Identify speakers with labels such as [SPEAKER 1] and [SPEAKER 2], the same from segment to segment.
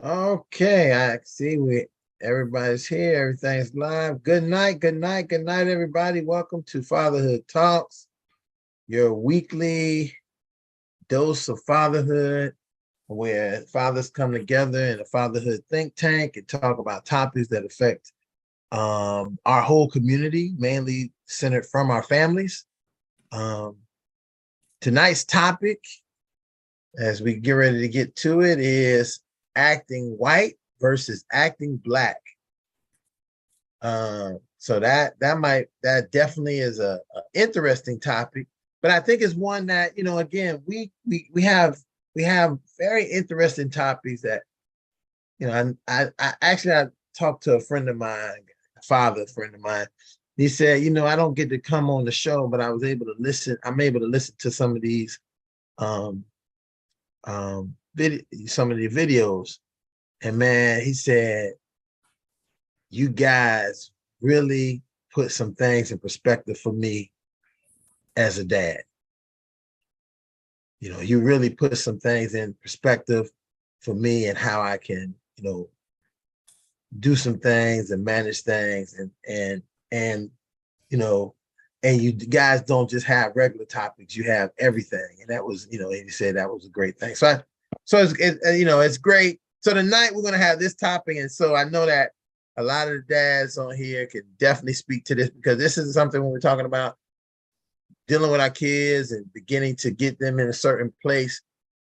[SPEAKER 1] Okay, I see everybody's here, everything's live. Good night, everybody. Welcome to Fatherhood Talks, your weekly dose of fatherhood, where fathers come together in a fatherhood think tank and talk about topics that affect our whole community, mainly centered from our families. Tonight's topic, as we get ready to get to it, is acting white versus acting black. So that definitely is a interesting topic, but I think it's one that, again, we have very interesting topics that, I actually talked to a friend of mine, a friend of mine. He said, I don't get to come on the show, but I was able to listen. I'm able to listen to some of these some of the videos. And man, he said, you guys really put some things in perspective for me as a dad. You really put some things in perspective for me and how I can, do some things and manage things and you guys don't just have regular topics, you have everything. And that was, and he said that was a great thing. So it's great. So tonight we're going to have this topic. And so I know that a lot of the dads on here can definitely speak to this, because this is something when we're talking about dealing with our kids and beginning to get them in a certain place.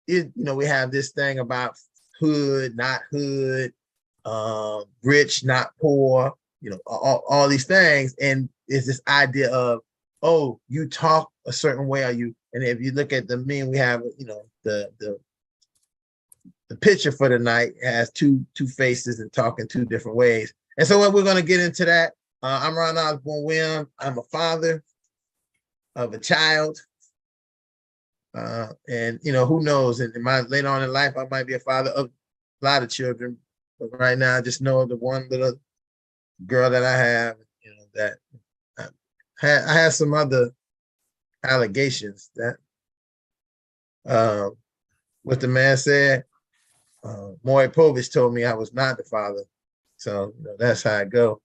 [SPEAKER 1] We have this thing about hood, not hood, rich, not poor, all these things. And it's this idea of, oh, you talk a certain way, are you? And if you look at the meme, we have, the picture for the night has two faces and talking two different ways. And so we're going to get into that. I'm Ron Osborne Williams. I'm a father of a child. And who knows, later on in life, I might be a father of a lot of children. But right now, I just know the one little girl that I have, that I had some other allegations that what the man said. Maury Povich told me I was not the father. So that's how I go.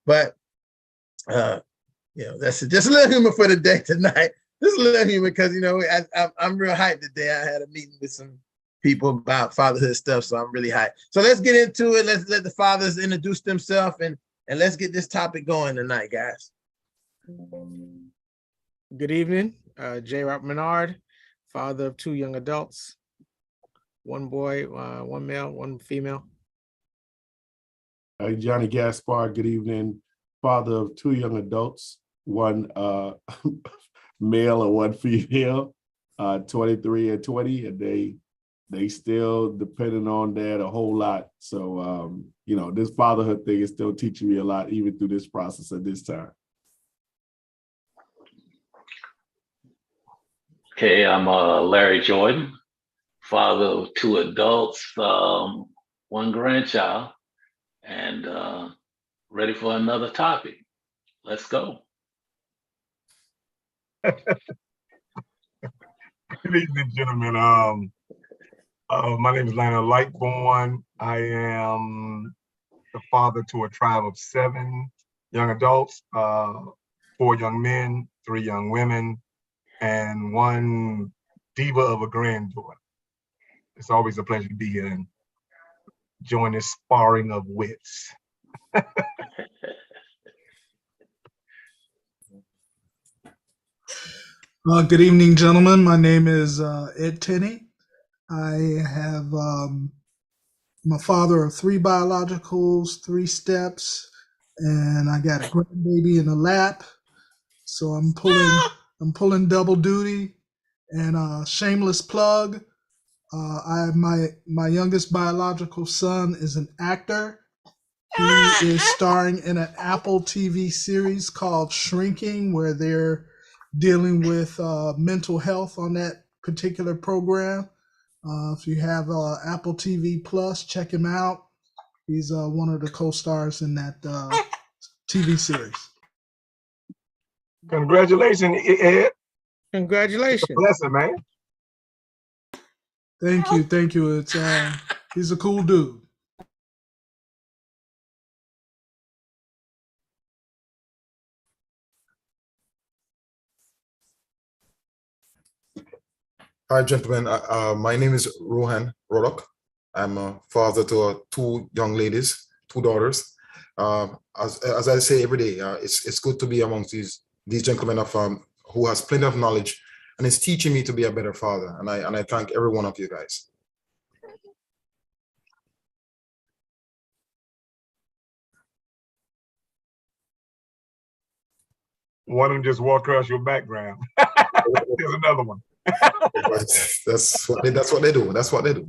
[SPEAKER 1] But that's just a little humor for the day tonight. Just a little humor because I'm real hyped today. I had a meeting with some people about fatherhood stuff, so I'm really hyped. So let's get into it. Let's let the fathers introduce themselves and let's get this topic going tonight, guys.
[SPEAKER 2] Good evening, J. Rob Menard, father of 2 young adults, 1 boy, 1 male, 1 female.
[SPEAKER 3] Johnny Gaspar, good evening, father of 2 young adults, 1 male and 1 female, 23 and 20, and they still depending on that a whole lot. So, this fatherhood thing is still teaching me a lot, even through this process at this time.
[SPEAKER 4] Okay, I'm Larry Jordan, father of 2 adults, 1 grandchild, and ready for another topic. Let's go.
[SPEAKER 5] Good evening, gentlemen. My name is Lionel Lightborn. I am the father to a tribe of 7 young adults, 4 young men, 3 young women, and 1 diva of a granddaughter. It's always a pleasure to be here and join this sparring of wits.
[SPEAKER 6] Good evening, gentlemen. My name is Ed Tenney. I'm a father of 3 biologicals, 3 steps, and I got a grandbaby in the lap. So I'm pulling double duty. And shameless plug, my youngest biological son is an actor. He is starring in an Apple TV series called Shrinking, where they're dealing with mental health on that particular program. If you have Apple TV Plus, check him out. He's one of the co-stars in that TV series.
[SPEAKER 5] Congratulations, Ed.
[SPEAKER 2] Congratulations.
[SPEAKER 5] Bless him, man.
[SPEAKER 6] Thank you. Thank you. It's he's a cool dude.
[SPEAKER 7] Hi, gentlemen. My name is Rohan Rodok. I'm a father to two young ladies, two daughters. As I say every day, it's good to be amongst these gentlemen of who has plenty of knowledge and is teaching me to be a better father. And I thank every one of you guys.
[SPEAKER 5] One of them just walked across your background. There's another one.
[SPEAKER 7] That's what they do. That's what they do.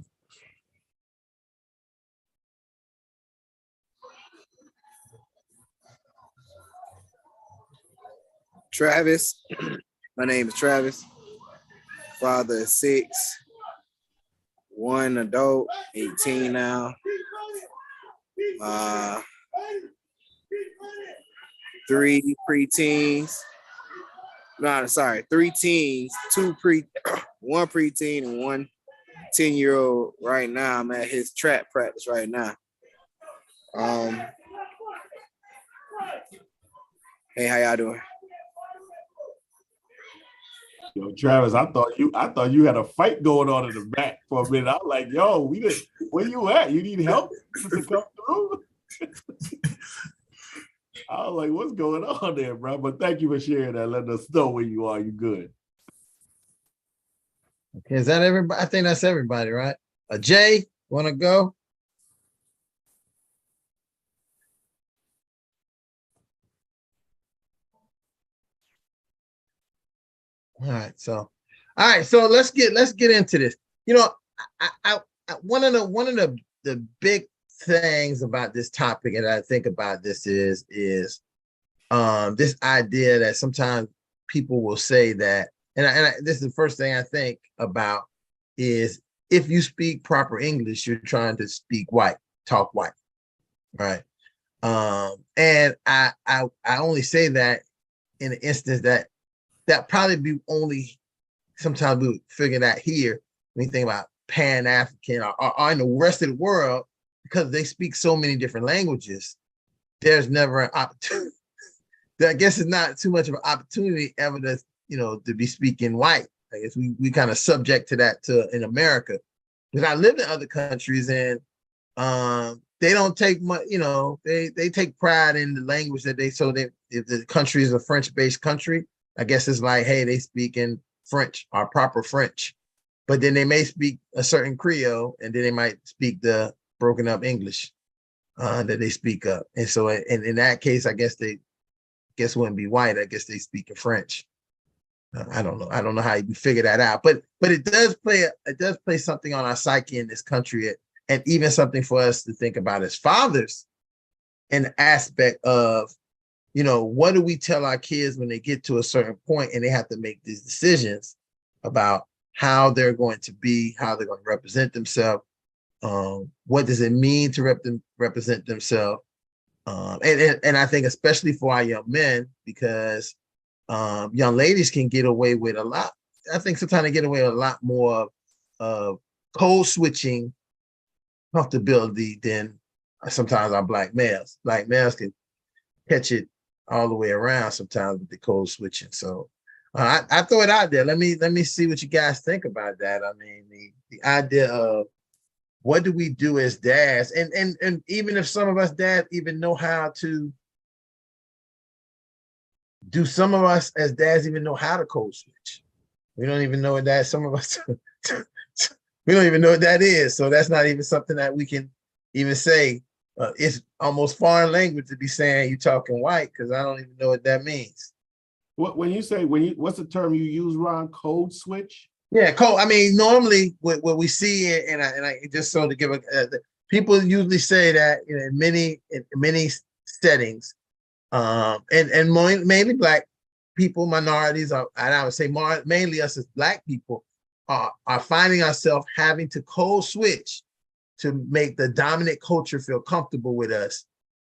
[SPEAKER 8] Travis. My name is Travis. Father of 6, 1 adult, 18 now. 3 preteens. No, sorry, 3 teens, 1 preteen and 1 10-year-old right now. I'm at his trap practice right now. Hey, how y'all doing?
[SPEAKER 3] Yo, Travis, I thought you had a fight going on in the back for a minute. I'm like, yo, where you at? You need help to come through? I was like, what's going on there, bro? But thank you for sharing that. Letting us know where you are. You good.
[SPEAKER 1] Okay, is that everybody? I think that's everybody, right? Jay, want to go? All right, so let's get into this. You know, I one of the big things about this topic, and I think about this is this idea that sometimes people will say that, and this is the first thing I think about is if you speak proper English, you're trying to speak white, talk white, right? And I only say that in the instance that probably be only sometimes we would figure that here when you think about Pan-African or in the rest of the world, because they speak so many different languages, there's never an opportunity. I guess it's not too much of an opportunity ever to be speaking white. I guess we kind of subject to that in America. Because I lived in other countries and they don't take much, they take pride in the language that if the country is a French-based country, I guess it's like, hey, they speak in French or proper French, but then they may speak a certain Creole and then they might speak the broken up English that they speak up. And so in that case, I guess wouldn't be white. I guess they speak in French. I don't know. I don't know how you figure that out, but it does play something on our psyche in this country, and even something for us to think about as fathers, in the aspect of, what do we tell our kids when they get to a certain point and they have to make these decisions about how they're going to be, how they're going to represent themselves. What does it mean to represent themselves? And I think especially for our young men, because young ladies can get away with a lot. I think sometimes they get away with a lot more of code switching comfortability than sometimes our black males. Black males can catch it all the way around sometimes with the code switching. So I throw it out there. Let me see what you guys think about that. I mean, the idea of what do we do as dads, and even if some of us dads even know how to do, some of us as dads even know how to code switch. We don't even know what that. Some of us we don't even know what that is. So that's not even something that we can even say. It's almost foreign language to be saying you talking white, because I don't even know what that means.
[SPEAKER 3] What's the term you use, Ron? Code switch?
[SPEAKER 1] Yeah, code. I mean, normally what we see, and I just so to give people usually say that in many settings, and mainly black people, minorities, and I would say mainly us as black people are finding ourselves having to code switch to make the dominant culture feel comfortable with us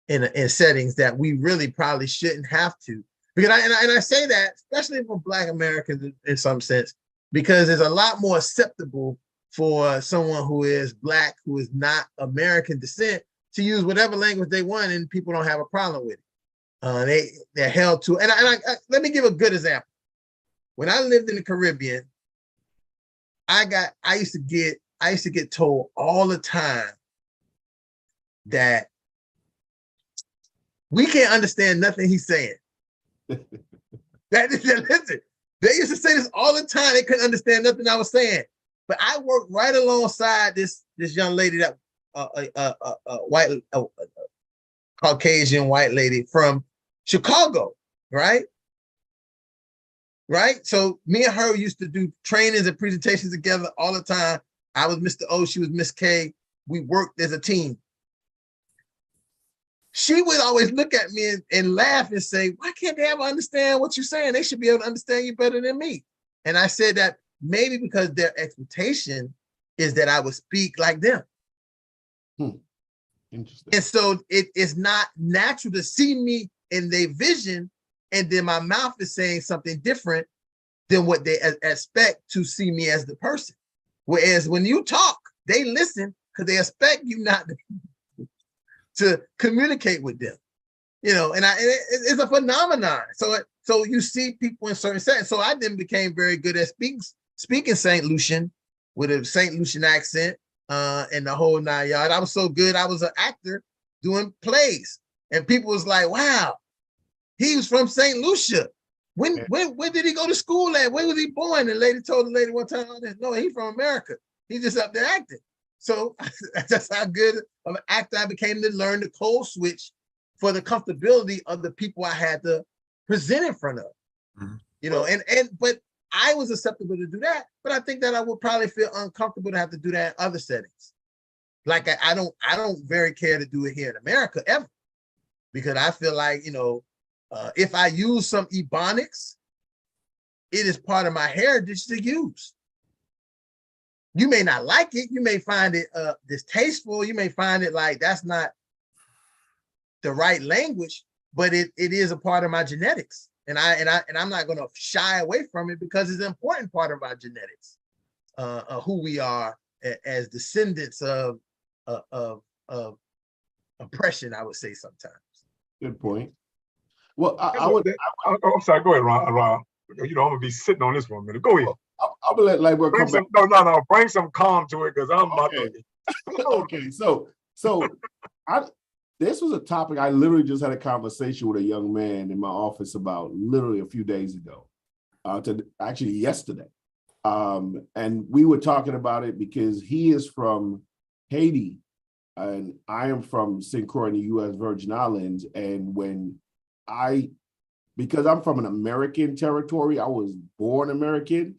[SPEAKER 1] in settings that we really probably shouldn't have to. Because I say that, especially for Black Americans in some sense, because it's a lot more acceptable for someone who is Black, who is not American descent, to use whatever language they want, and people don't have a problem with it. They're held to, and I let me give a good example. When I lived in the Caribbean, I used to get told all the time that we can't understand nothing he's saying. Listen, they used to say this all the time. They couldn't understand nothing I was saying. But I worked right alongside this young lady, that white Caucasian white lady from Chicago, right? Right. So me and her used to do trainings and presentations together all the time. I was Mr. O, she was Miss K. We worked as a team. She would always look at me and laugh and say, why can't they ever understand what you're saying? They should be able to understand you better than me. And I said that maybe because their expectation is that I would speak like them.
[SPEAKER 3] Interesting.
[SPEAKER 1] And so it is not natural to see me in their vision, and then my mouth is saying something different than what they expect to see me as the person. Whereas when you talk, they listen because they expect you not to communicate with them, and it's a phenomenon. So you see people in certain settings. So I then became very good at speaking St. Lucian with a St. Lucian accent, and the whole 9 yards. I was so good. I was an actor doing plays, and people was like, "Wow, he was from St. Lucia. When did he go to school at? Where was he born?" And the lady told the lady one time, "No, he's from America. He's just up there acting." So that's how good of an actor I became, to learn the code switch for the comfortability of the people I had to present in front of. Mm-hmm. But I was acceptable to do that, but I think that I would probably feel uncomfortable to have to do that in other settings. Like I don't very care to do it here in America ever, because I feel like, if I use some Ebonics, it is part of my heritage to use. You may not like it. You may find it distasteful. You may find it like that's not the right language, but it is a part of my genetics. And I'm not going to shy away from it, because it's an important part of our genetics, who we are as descendants of oppression, I would say sometimes.
[SPEAKER 3] Good point. Well,
[SPEAKER 5] I'm sorry. Go ahead, Ron. I'm gonna be sitting on this for a minute. Go ahead.
[SPEAKER 3] I'm gonna let Lightwork come back.
[SPEAKER 5] No. Bring some calm to it, because I'm about to.
[SPEAKER 3] Okay, so this was a topic I literally just had a conversation with a young man in my office about literally a few days ago, actually yesterday. And we were talking about it because he is from Haiti and I am from St. Croix in the U.S. Virgin Islands. And because I'm from an American territory, I was born American,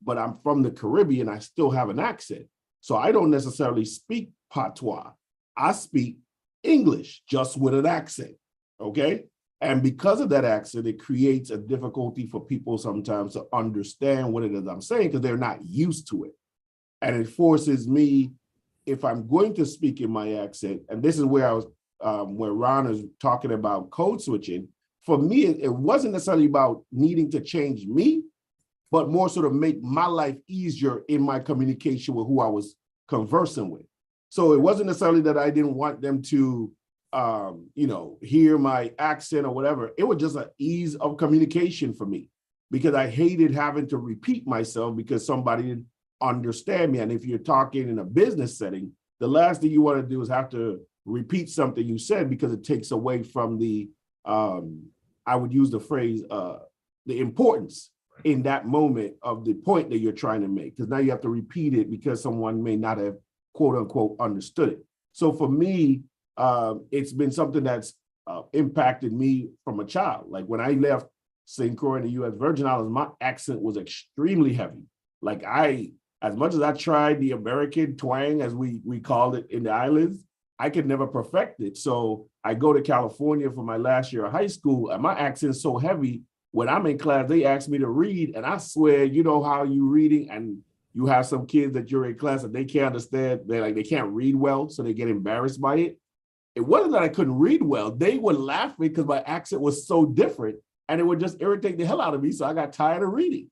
[SPEAKER 3] but I'm from the Caribbean, I still have an accent. So I don't necessarily speak patois. I speak English, just with an accent, okay? And because of that accent, it creates a difficulty for people sometimes to understand what it is I'm saying, because they're not used to it. And it forces me, if I'm going to speak in my accent, and this is where I was, where Ron is talking about code switching, for me, it wasn't necessarily about needing to change me, but more sort of make my life easier in my communication with who I was conversing with. So it wasn't necessarily that I didn't want them to, hear my accent or whatever. It was just an ease of communication for me, because I hated having to repeat myself because somebody didn't understand me. And if you're talking in a business setting, the last thing you want to do is have to repeat something you said, because it takes away from the, I would use the phrase, the importance in that moment of the point that you're trying to make, because now you have to repeat it because someone may not have quote unquote understood it. So for me, it's been something that's impacted me from a child. Like when I left St. Croix in the U.S. Virgin Islands, my accent was extremely heavy. Like as much as I tried the American twang, as we called it in the islands, I could never perfect it. So I go to California for my last year of high school, and my accent's so heavy, when I'm in class, they ask me to read, and I swear, you know how you reading, and you have some kids that you're in class and they can't understand, they can't read well, so they get embarrassed by it. It wasn't that I couldn't read well. They would laugh because my accent was so different, and it would just irritate the hell out of me, so I got tired of reading.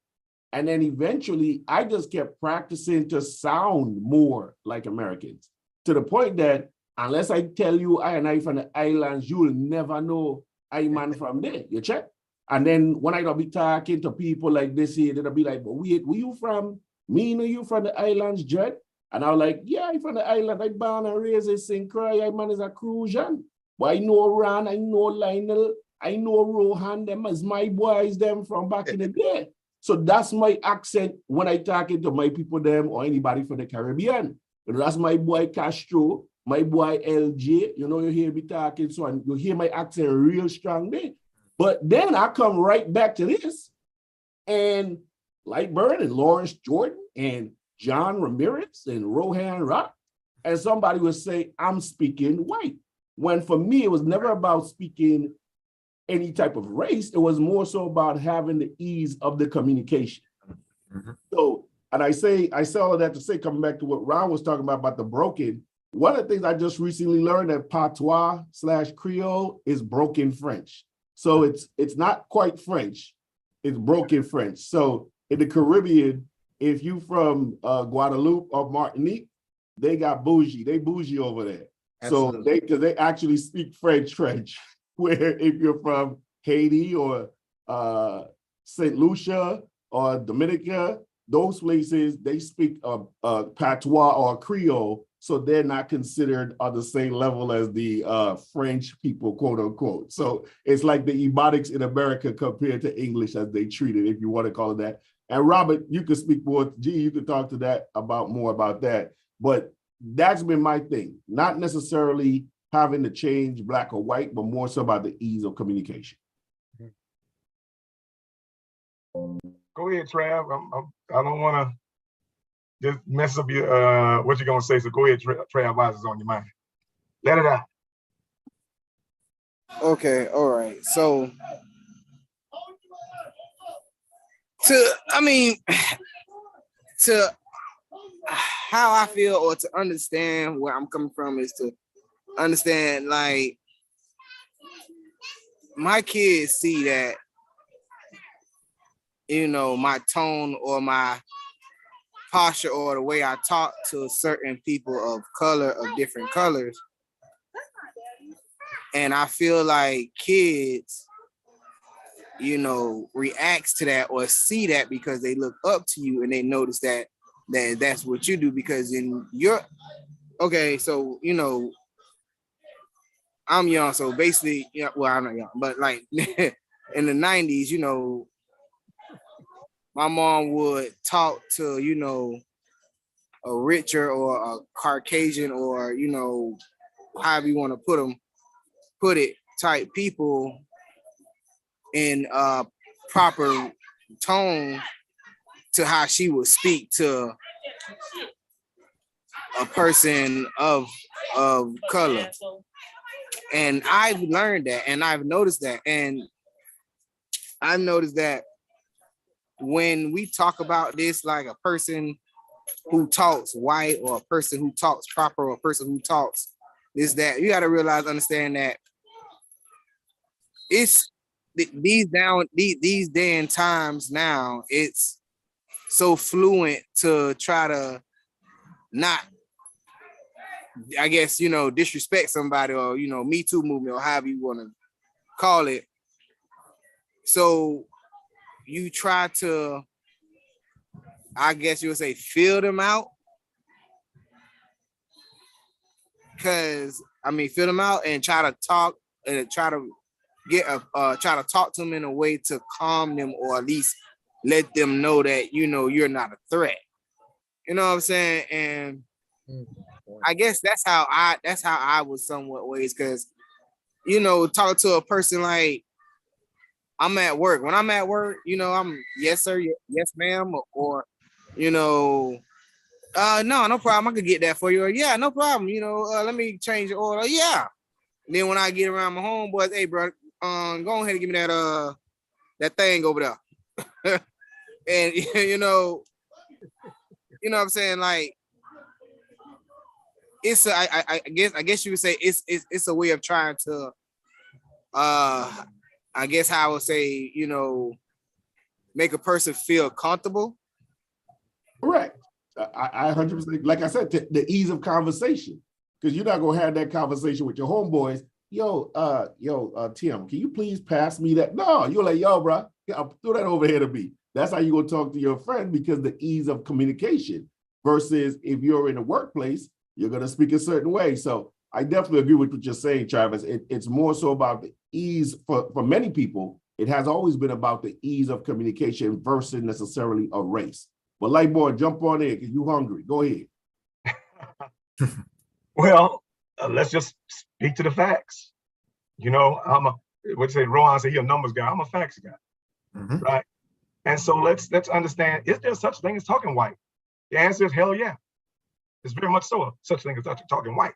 [SPEAKER 3] And then eventually I just kept practicing to sound more like Americans, to the point that unless I tell you I and I from the islands, you will never know I man from there. You check? And then when I don't be talking to people like this here, they'll be like, but wait, where you from? Me know you from the islands, Jed? And I was like, yeah, I'm from the island. I born and raised in St. Croix. I man is a Crucian. But I know Ron, I know Lionel, I know Rohan, them as my boys, them from back in the day. So that's my accent when I talking to my people, them or anybody from the Caribbean. That's my boy Castro, my boy LJ. You know, you hear me talking, so you hear my accent real strong there. But then I come right back to this, and Lightburn and Lawrence Jordan and John Ramirez and Rohan Rock, and somebody would say, I'm speaking white. When for me, it was never about speaking any type of race. It was more so about having the ease of the communication. Mm-hmm. So, and I say all of that to say, coming back to what Ron was talking about the broken, one of the things I just recently learned that patois / Creole is broken French. So it's not quite French, it's broken French. So in the Caribbean, if you from Guadeloupe or Martinique, they got bougie, they bougie over there. Absolutely. So they actually speak French, where if you're from Haiti or St. Lucia or Dominica, those places, they speak patois or Creole, so they're not considered on the same level as the French people, quote unquote. So it's like the Ebonics in America compared to English as they treat it, if you want to call it that. And Robert, you can speak more, you can talk to that more about that. But that's been my thing, not necessarily having to change black or white, but more so about the ease of communication.
[SPEAKER 5] Go ahead, Trav. I don't want to just mess up your what you're gonna say. So go ahead, Trav. What's on your mind? Let it out.
[SPEAKER 8] Okay, all right. So, to how I feel or to understand where I'm coming from is to understand, like, my kids see that, you know, my tone or my posture or the way I talk to certain people of color, of different colors. And I feel like kids, you know, reacts to that or see that because they look up to you and they notice that's what you do, because in your, okay, so, you know, I'm young, so basically, yeah, well, I'm not young, but like in the 90s, you know, my mom would talk to, you know, a richer or a Caucasian or, you know, however you want to put it, type people in a proper tone to how she would speak to a person of color. And I've learned that, and I've noticed that, and I've noticed that when we talk about this, like a person who talks white or a person who talks proper or a person who talks this, that, you got to realize, understand that it's these day and times now, it's so fluent to try to not, I guess, you know, disrespect somebody or, you know, Me Too movement or however you want to call it. So you try to, I guess you would say, feel them out. Because, I mean, feel them out and try to talk and try to try to talk to them in a way to calm them, or at least let them know that, you know, you're not a threat. You know what I'm saying? And I guess that's how I was somewhat ways, because, you know, talk to a person like, I'm at work. When I'm at work, you know, I'm yes sir, yes ma'am, or you know, no problem, I could get that for you. Or yeah, no problem. You know, let me change the order. Yeah. And then when I get around my homeboys, hey bro, go ahead and give me that thing over there. And you know what I'm saying? Like, it's I guess you would say it's a way of trying to I guess how I would say, you know, make a person feel comfortable.
[SPEAKER 3] Correct. I 100%, like I said, the ease of conversation, because you're not gonna have that conversation with your homeboys. Yo, Tim, can you please pass me that? No, you're like, yo, bro, throw that over here to me. That's how you gonna talk to your friend, because the ease of communication versus if you're in a workplace, you're gonna speak a certain way. So I definitely agree with what you're saying, Travis. It's more so about the ease for many people. It has always been about the ease of communication versus necessarily a race. But Lightboard, jump on in because you hungry. Go ahead.
[SPEAKER 5] Well, let's just speak to the facts. You know, what'd you say, Rohan said, you're a numbers guy. I'm a facts guy, right? And so let's understand, is there such thing as talking white? The answer is hell yeah. There's very much so such thing as talking white.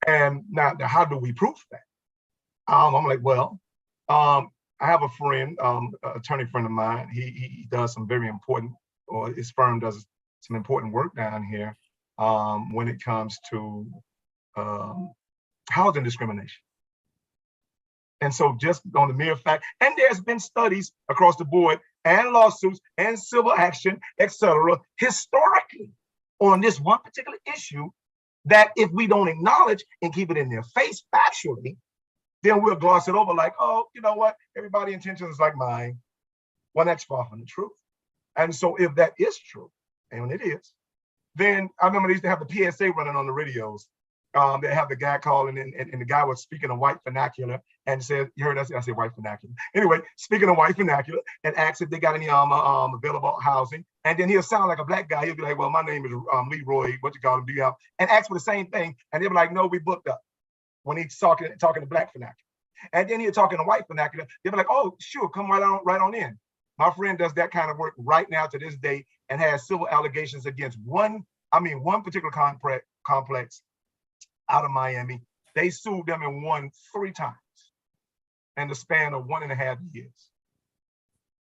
[SPEAKER 5] And now how do we prove that? I'm like, well, I have a friend, attorney friend of mine. He does some very important, or his firm does some important work down here when it comes to housing discrimination. And so just on the mere fact, and there's been studies across the board and lawsuits and civil action, et cetera, historically on this one particular issue, that if we don't acknowledge and keep it in their face factually, then we'll gloss it over like, oh, you know what? Everybody's intentions is like mine. Well, that's far from the truth. And so if that is true, and it is, then I remember they used to have the PSA running on the radios. They have the guy calling in, and the guy was speaking a white vernacular and said, you heard us? I said white vernacular. Anyway, speaking of white vernacular, and asked if they got any available housing. And then he'll sound like a black guy. He'll be like, well, my name is Leroy. What you call him? Do you have? And ask for the same thing. And they'll be like, no, we booked up. When he's talking to black vernacular. And then he'll talking to white vernacular. They'll be like, oh, sure, come right on in. My friend does that kind of work right now to this day and has civil allegations against one particular complex out of Miami. They sued them and won 3 times in the span of 1.5 years.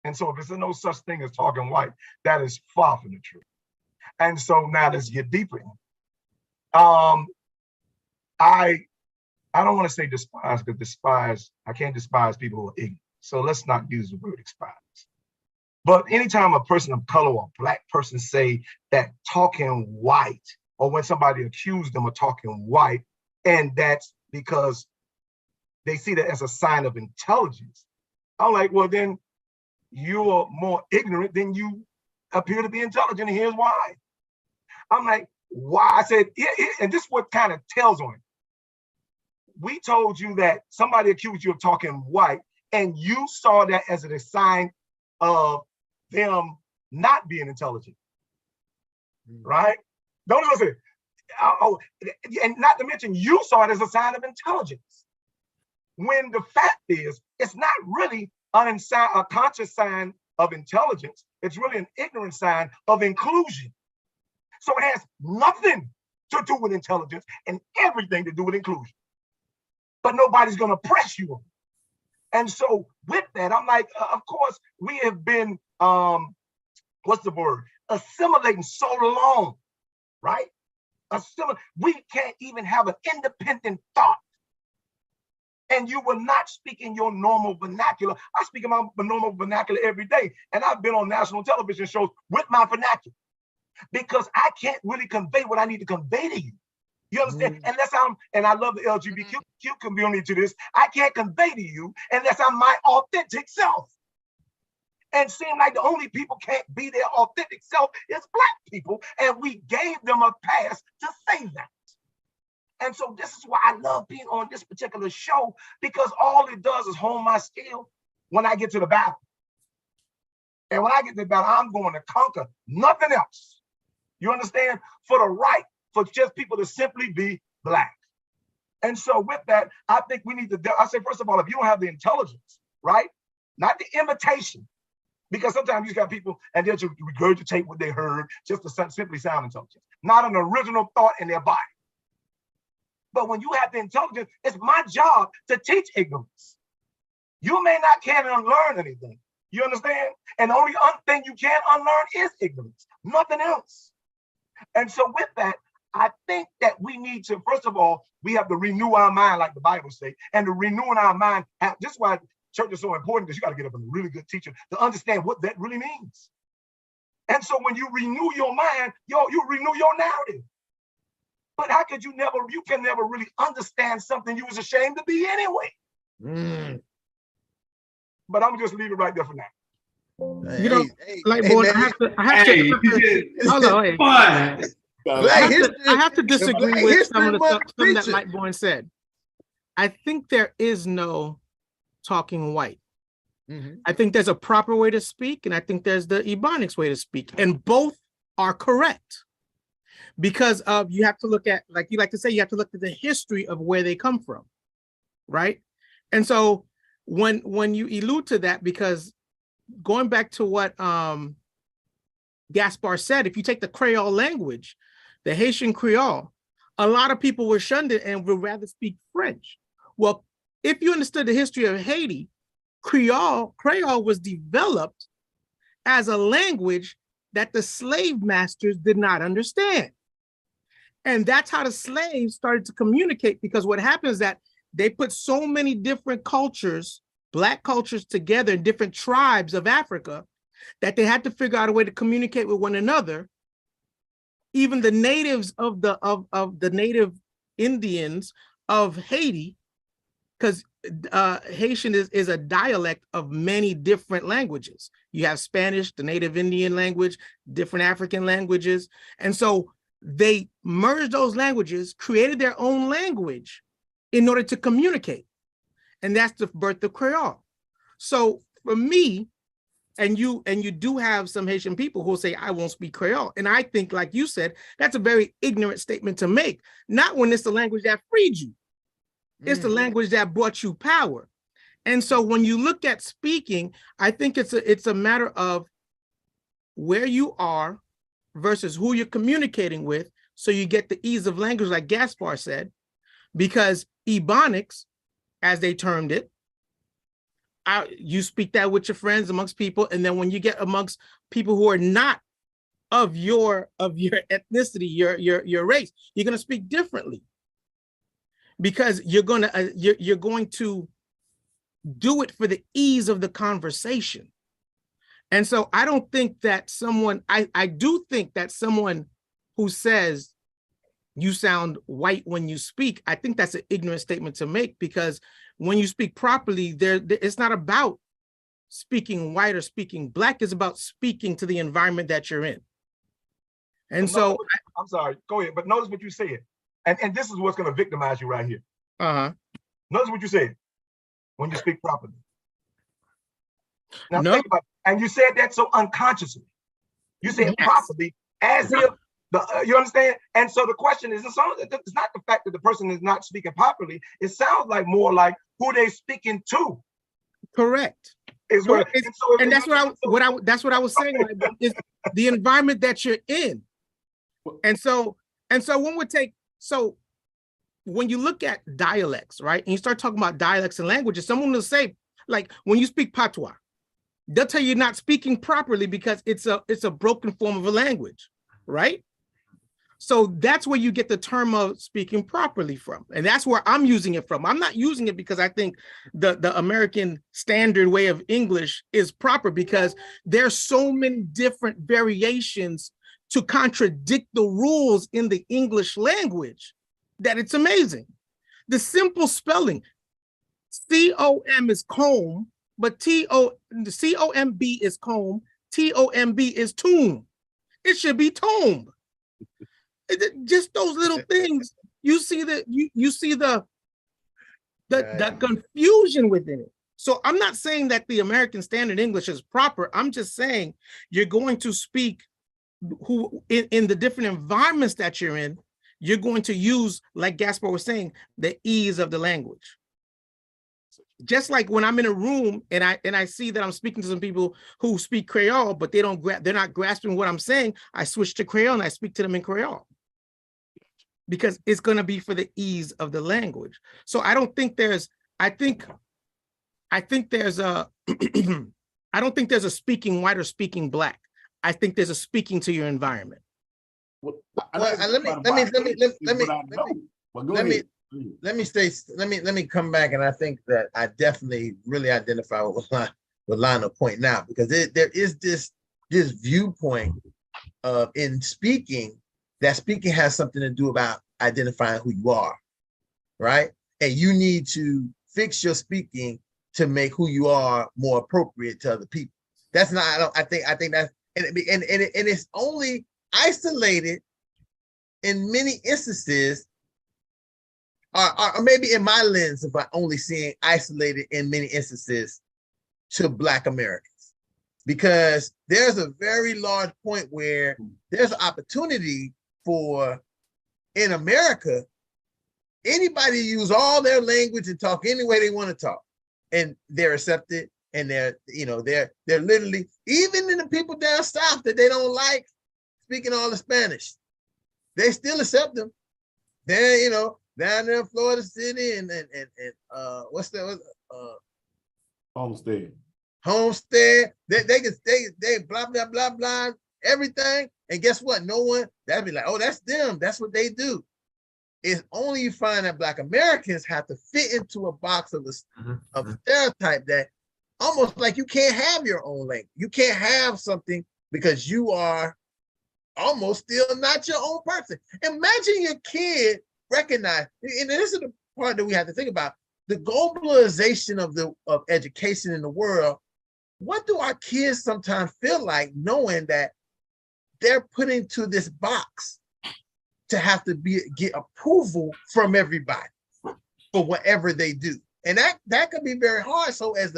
[SPEAKER 5] And so if there's no such thing as talking white, that is far from the truth. And so now let's get deeper in. I don't want to say despise, because I can't despise people who are ignorant. So let's not use the word despise. But anytime a person of color or a black person say that talking white, or when somebody accused them of talking white, and that's because they see that as a sign of intelligence, I'm like, well, then you're more ignorant than you appear to be intelligent, and here's why. I'm like, why? I said, and this is what kind of tells on it. We told you that somebody accused you of talking white, and you saw that as a sign of them not being intelligent, right? Don't listen. And not to mention, you saw it as a sign of intelligence. When the fact is, it's not really a conscious sign of intelligence. It's really an ignorant sign of inclusion. So it has nothing to do with intelligence and everything to do with inclusion. But nobody's going to press you on it. And so with that, I'm like, of course, we have been, assimilating so long, right? We can't even have an independent thought. And you will not speak in your normal vernacular. I speak in my normal vernacular every day. And I've been on national television shows with my vernacular because I can't really convey what I need to convey to you. You understand? Unless and I love the LGBTQ community to this, I can't convey to you unless I'm my authentic self. And seem like the only people can't be their authentic self is black people. And we gave them a pass to say that. And so this is why I love being on this particular show, because all it does is hone my skill when I get to the battle. And when I get to the battle, I'm going to conquer nothing else. You understand? For the right, for just people to simply be black. And so with that, I think we need to, I say, first of all, if you don't have the intelligence, right? Not the imitation, because sometimes you got people and they'll just regurgitate what they heard just to simply sound intelligent, not an original thought in their body. But when you have the intelligence, it's my job to teach ignorance. You may not can unlearn anything. You understand? And the only thing you can unlearn is ignorance, nothing else. And so with that, I think that we need to, first of all, we have to renew our mind, like the Bible says, and to renewing our mind. This is why church is so important because you got to get up and a really good teacher to understand what that really means. And so when you renew your mind, you renew your narrative. But how could you can never really understand something you was ashamed to be anyway. But I'm gonna just leave it right there for now.
[SPEAKER 2] You know, Lightborn, hold on, wait. I have to disagree with some that Lightborn said. I think there is no talking white. I think there's a proper way to speak, and I think there's the Ebonics way to speak, and both are correct. Because you have to look at, like you like to say, you have to look at the history of where they come from, right? And so when you allude to that, because going back to what Gaspar said, if you take the Creole language, the Haitian Creole, a lot of people were shunned it and would rather speak French. Well, if you understood the history of Haiti, Creole was developed as a language that the slave masters did not understand. And that's how the slaves started to communicate, because what happens is that they put so many different cultures, Black cultures together in different tribes of Africa, that they had to figure out a way to communicate with one another. Even the natives of the native Indians of Haiti, because Haitian is a dialect of many different languages. You have Spanish, the native Indian language, different African languages. And so they merged those languages, created their own language in order to communicate. And that's the birth of Creole. So for me, and you do have some Haitian people who will say, I won't speak Creole. And I think, like you said, that's a very ignorant statement to make. Not when it's the language that freed you. It's the language that brought you power. And so when you look at speaking, I think it's a matter of where you are versus who you're communicating with, so you get the ease of language, like Gaspar said, because Ebonics, as they termed it, you speak that with your friends, amongst people, and then when you get amongst people who are not of your ethnicity, your race, you're going to speak differently, because you're going to do it for the ease of the conversation. And so I don't think that I do think that someone who says you sound white when you speak, I think that's an ignorant statement to make, because when you speak properly, it's not about speaking white or speaking Black, it's about speaking to the environment that you're in. And so
[SPEAKER 5] I'm sorry, go ahead, but notice what you said. And this is what's going to victimize you right here. Notice what you said when you speak properly. Now think about it. And you said that so unconsciously. You said properly, as if you understand. And so the question is, it's not the fact that the person is not speaking properly. It sounds like more like who they speaking to.
[SPEAKER 2] Correct.
[SPEAKER 5] That's
[SPEAKER 2] what I was saying. Like, is the environment that you're in. And so when you look at dialects, right, and you start talking about dialects and languages, someone will say, like, when you speak patois, they'll tell you you're not speaking properly because it's a broken form of a language, right? So that's where you get the term of speaking properly from. And that's where I'm using it from. I'm not using it because I think the American standard way of English is proper, because there's so many different variations to contradict the rules in the English language that it's amazing. The simple spelling, C-O-M is comb, but C-O-M-B is comb, T-O-M-B is tomb. It should be tomb. Just those little things, you see the confusion within it. So I'm not saying that the American Standard English is proper. I'm just saying you're going to speak in the different environments that you're in, you're going to use, like Gaspar was saying, the ease of the language. Just like when I'm in a room and I see that I'm speaking to some people who speak Creole, but they're not grasping what I'm saying, I switch to Creole and I speak to them in Creole, because it's going to be for the ease of the language. So I don't think there's I don't think there's a speaking white or speaking Black. I think there's a speaking to your environment.
[SPEAKER 3] Let me
[SPEAKER 1] let me come back, and I think that I definitely really identify with Lionel pointing out, because there is this viewpoint of in speaking, that speaking has something to do about identifying who you are, right? And you need to fix your speaking to make who you are more appropriate to other people. That's not, I think that's, and it's only isolated in many instances, or maybe in my lens, if I only seeing isolated in many instances to Black Americans, because there's a very large point where there's an opportunity for, in America, anybody use all their language and talk any way they want to talk, and they're accepted, and they're literally, even in the people down south that they don't like speaking all the Spanish, they still accept them. They're, down there in Florida City and what's that?
[SPEAKER 3] Homestead.
[SPEAKER 1] They blah blah blah blah everything. And guess what? No one, that'd be like, oh, that's them. That's what they do. It's only you find that Black Americans have to fit into a box of a stereotype that almost like you can't have your own language. You can't have something because you are almost still not your own person. Imagine your kid recognize, and this is the part that we have to think about, the globalization of education in the world. What do our kids sometimes feel like knowing that they're put into this box to have to get approval from everybody for whatever they do? And that could be very hard. So as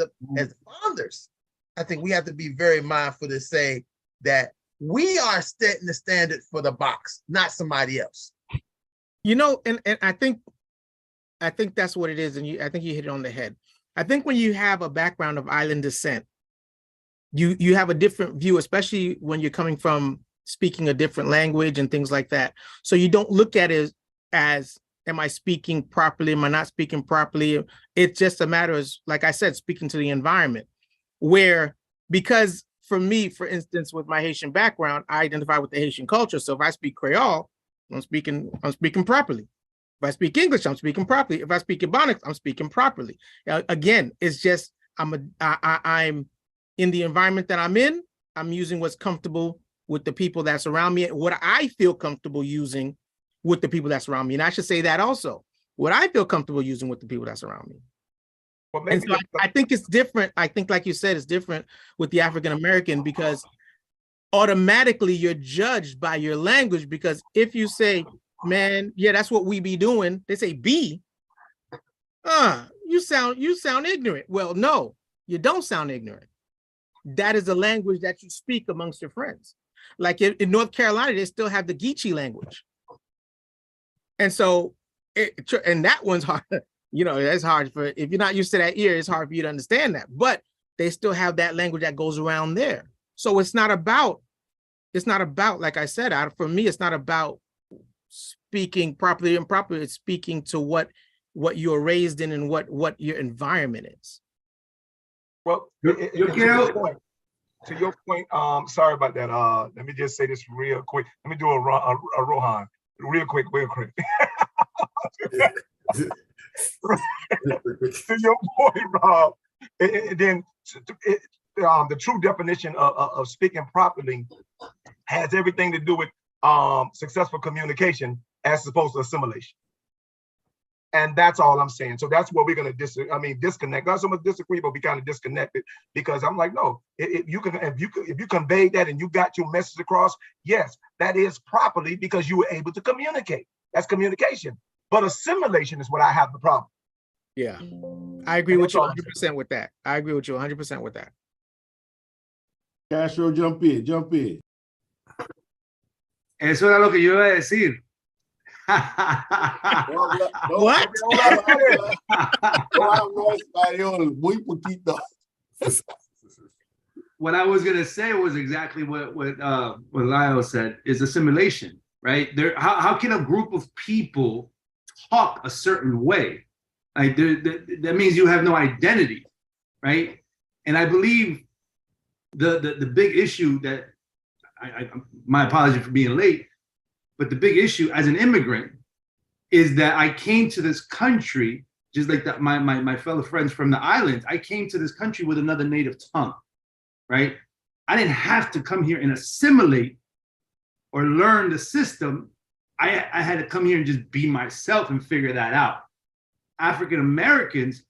[SPEAKER 1] founders, I think we have to be very mindful to say that we are setting the standard for the box, not somebody else.
[SPEAKER 2] And I think that's what it is. And I think you hit it on the head. I think when you have a background of island descent, you have a different view, especially when you're coming from speaking a different language and things like that. So you don't look at it as am I speaking properly? Am I not speaking properly? It's just a matter of, like I said, speaking to the environment, because for me, for instance, with my Haitian background, I identify with the Haitian culture. So if I speak Creole, I'm speaking properly. If I speak English, I'm speaking properly. If I speak Ebonics, I'm speaking properly. Again, it's just I'm in the environment that I'm in. I'm using what's comfortable with the people that's around me, what I feel comfortable using with the people that's around me. And I should say that also, what I feel comfortable using with the people that's around me. Well, and so I think it's different. I think, like you said, it's different with the African American, because automatically you're judged by your language. Because if you say, man, yeah, that's what we be doing, they say be, you sound ignorant. Well, no, you don't sound ignorant. That is the language that you speak amongst your friends. Like in North Carolina, they still have the Geechee language. And so, and that one's hard, that's hard if you're not used to that ear, it's hard for you to understand that, but they still have that language that goes around there. So it's not about, like I said, for me, it's not about speaking properly and improperly. It's speaking to what you're raised in and what your environment is.
[SPEAKER 5] Well, to your point, sorry about that. Let me just say this real quick. Let me do a Rohan real quick. To your point, Rob, the true definition of speaking properly has everything to do with successful communication as opposed to assimilation. And that's all I'm saying. So that's where we're going to disconnect. Not so much disagree, but we kind of disconnected, because I'm like, no, if you conveyed that and you got your message across, yes, that is properly because you were able to communicate. That's communication. But assimilation is what I have the problem.
[SPEAKER 2] Yeah, I agree with you 100% with that. I agree with you 100% with that.
[SPEAKER 3] Castro, jump in.
[SPEAKER 9] Eso era lo que yo iba a decir.
[SPEAKER 2] What?
[SPEAKER 9] What I was gonna say was exactly what Lyle said, is assimilation, right? How can a group of people talk a certain way? Like that means you have no identity, right? And I believe the big issue that my apology for being late, but the big issue as an immigrant is that I came to this country, just like that, my fellow friends from the islands, I came to this country with another native tongue, right? I didn't have to come here and assimilate or learn the system. I had to come here and just be myself and figure that out. African Americans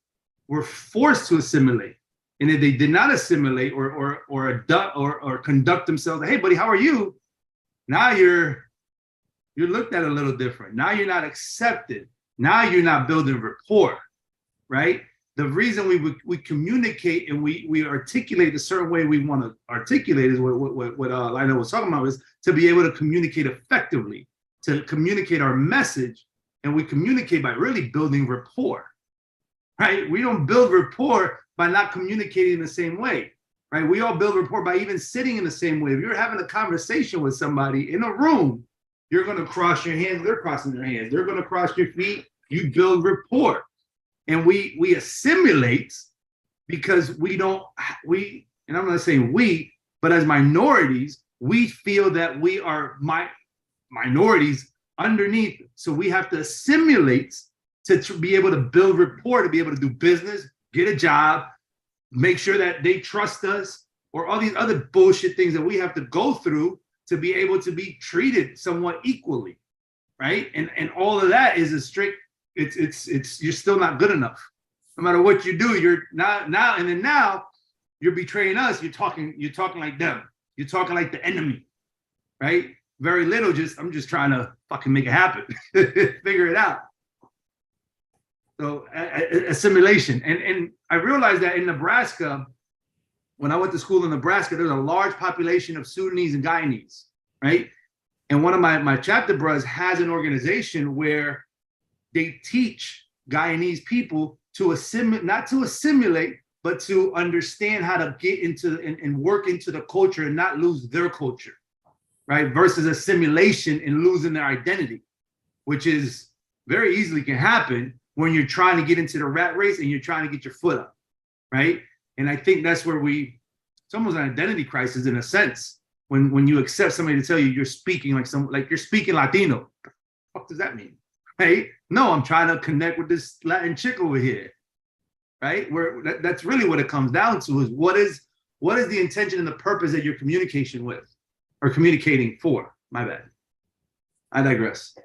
[SPEAKER 9] were forced to assimilate. And if they did not assimilate or adopt or conduct themselves, hey buddy, how are you? Now you're looked at a little different. Now you're not accepted. Now you're not building rapport, right? The reason we communicate and we articulate a certain way we want to articulate is what Lionel was talking about, is to be able to communicate effectively, to communicate our message, and we communicate by really building rapport, right? We don't build rapport by not communicating in the same way, right? We all build rapport by even sitting in the same way. If you're having a conversation with somebody in a room, you're going to cross your hands, they're crossing their hands, they're going to cross your feet, you build rapport. And we assimilate because and I'm not saying we, but as minorities, we feel that we are minorities underneath. So we have to assimilate to be able to build rapport, to be able to do business, get a job, make sure that they trust us, or all these other bullshit things that we have to go through to be able to be treated somewhat equally, right? And all of that is a strict, it's you're still not good enough. No matter what you do, you're now you're betraying us. You're talking like them. You're talking like the enemy, right? Very little, I'm just trying to fucking make it happen, figure it out. So assimilation. And I realized that in Nebraska, when I went to school in Nebraska, there's a large population of Sudanese and Guyanese, right? And one of my chapter bros has an organization where they teach Guyanese people to assimilate, not to assimilate, but to understand how to get into and work into the culture and not lose their culture, right? Versus assimilation and losing their identity, which is very easily can happen when you're trying to get into the rat race and you're trying to get your foot up, right? And I think that's where it's almost an identity crisis in a sense, when you accept somebody to tell you you're speaking like you're speaking Latino. What the fuck does that mean, right? No, I'm trying to connect with this Latin chick over here, right? That's really what it comes down to, is what is the intention and the purpose that you're communicating with or communicating for? My bad. I digress.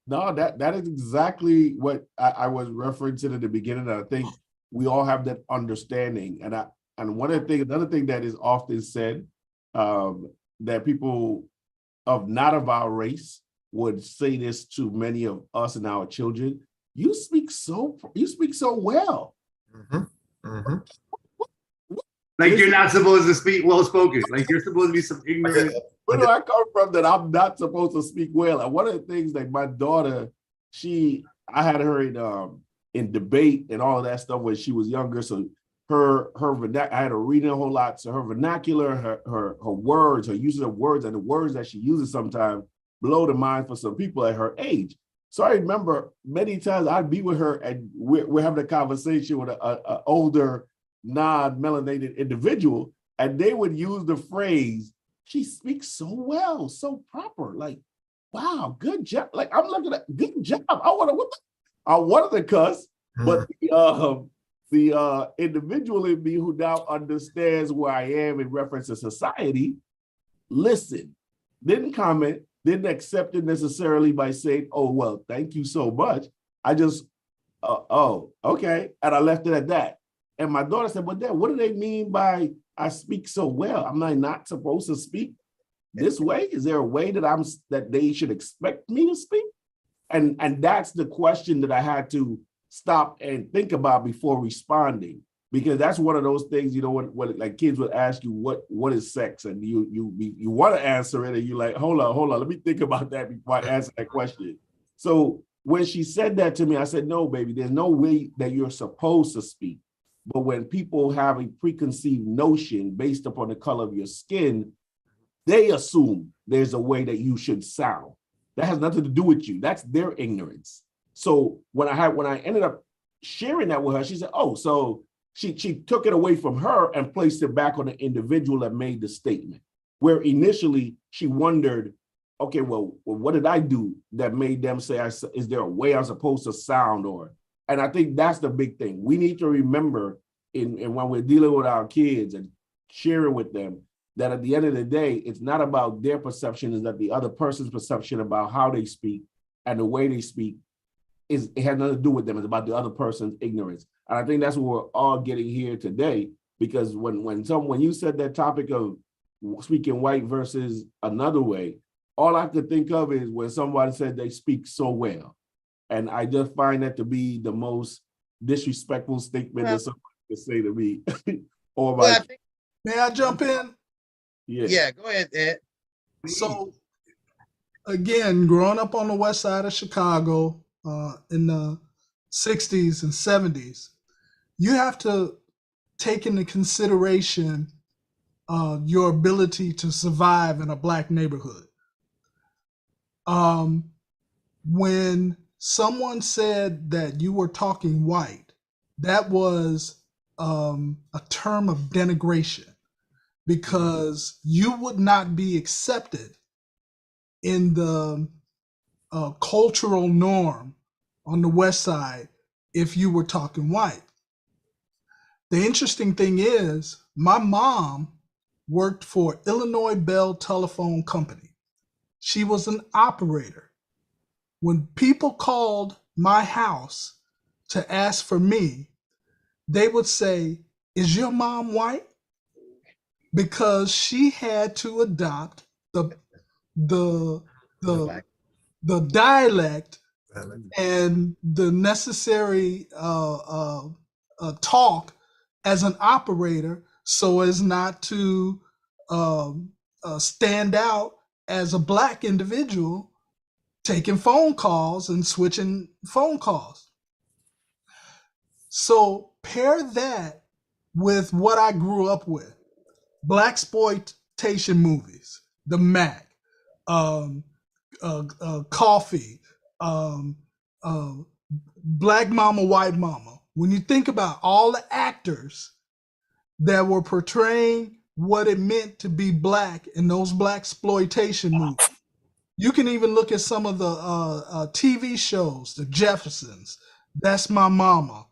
[SPEAKER 3] No, that is exactly what I was referencing at the beginning. I think we all have that understanding. And another thing that is often said, that people not of our race would say this to many of us and our children: you speak so well.
[SPEAKER 7] Mm-hmm. Mm-hmm.
[SPEAKER 9] Like you're not supposed to speak well spoken. Like you're supposed to be some ignorant.
[SPEAKER 3] Where do I come from that I'm not supposed to speak well? And one of the things, like my daughter, I had her in debate and all of that stuff when she was younger. So her I had her reading a whole lot. So her vernacular, her words, her usage of words, and the words that she uses sometimes blow the mind for some people at her age. So I remember many times I'd be with her and we're having a conversation with an older, non-melanated individual, and they would use the phrase, "She speaks so well, so proper." Like, wow, good job. Like, I'm looking at, good job. I wanted to cuss, but the individual in me who now understands where I am in reference to society, listened, didn't comment, didn't accept it necessarily by saying, "Oh, well, thank you so much." I just, oh, okay. And I left it at that. And my daughter said, "Well, Dad, what do they mean by I speak so well? Am I not supposed to speak this way? Is there a way that they should expect me to speak?" And that's the question that I had to stop and think about before responding, because that's one of those things, you know, when like kids would ask you what is sex, and you want to answer it, and you're like, hold on, let me think about that before I answer that question. So when she said that to me, I said, "No, baby, there's no way that you're supposed to speak. But when people have a preconceived notion based upon the color of your skin, they assume there's a way that you should sound. That has nothing to do with you. That's their ignorance." So when I ended up sharing that with her, she said, "Oh," so she took it away from her and placed it back on the individual that made the statement, where initially she wondered, okay, well, what did I do that made them say, is there a way I'm supposed to sound? And I think that's the big thing. We need to remember in when we're dealing with our kids and sharing with them that at the end of the day, it's not about their perception, is that the other person's perception about how they speak and the way they speak it has nothing to do with them. It's about the other person's ignorance. And I think that's what we're all getting here today, because when you said that topic of speaking white versus another way, all I could think of is when somebody said they speak so well. And I just find that to be the most disrespectful statement that somebody could say to me. Or
[SPEAKER 6] may I jump in?
[SPEAKER 1] Yeah, go ahead, Ed.
[SPEAKER 6] So again, growing up on the west side of Chicago in the 60s and 70s, you have to take into consideration your ability to survive in a Black neighborhood. When someone said that you were talking white, that was a term of denigration, because you would not be accepted in the cultural norm on the west side if you were talking white. The interesting thing is, my mom worked for Illinois Bell Telephone Company. She was an operator. When people called my house to ask for me, they would say, "Is your mom white?" Because she had to adopt the dialect and the necessary talk as an operator, so as not to stand out as a Black individual taking phone calls and switching phone calls. So pair that with what I grew up with: blaxploitation movies, The Mac, Coffee, Black Mama, White Mama. When you think about all the actors that were portraying what it meant to be Black in those blaxploitation movies, you can even look at some of the TV shows, The Jeffersons, That's My Mama,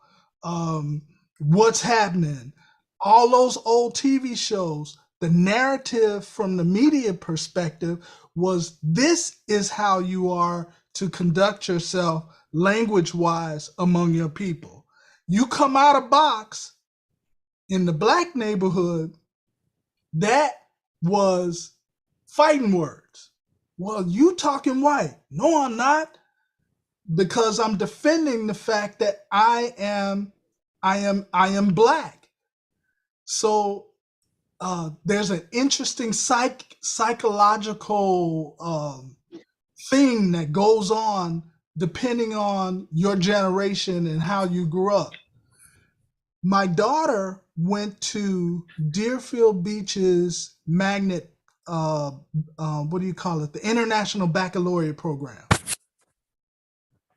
[SPEAKER 6] What's Happening, all those old TV shows. The narrative from the media perspective was, this is how you are to conduct yourself language-wise among your people. You come out of box in the Black neighborhood, that was fighting words. Well, you talking white. No, I'm not, because I'm defending the fact that I am Black. So there's an interesting psychological thing that goes on depending on your generation and how you grew up. My daughter went to Deerfield Beach's magnet, what do you call it? The International Baccalaureate Program.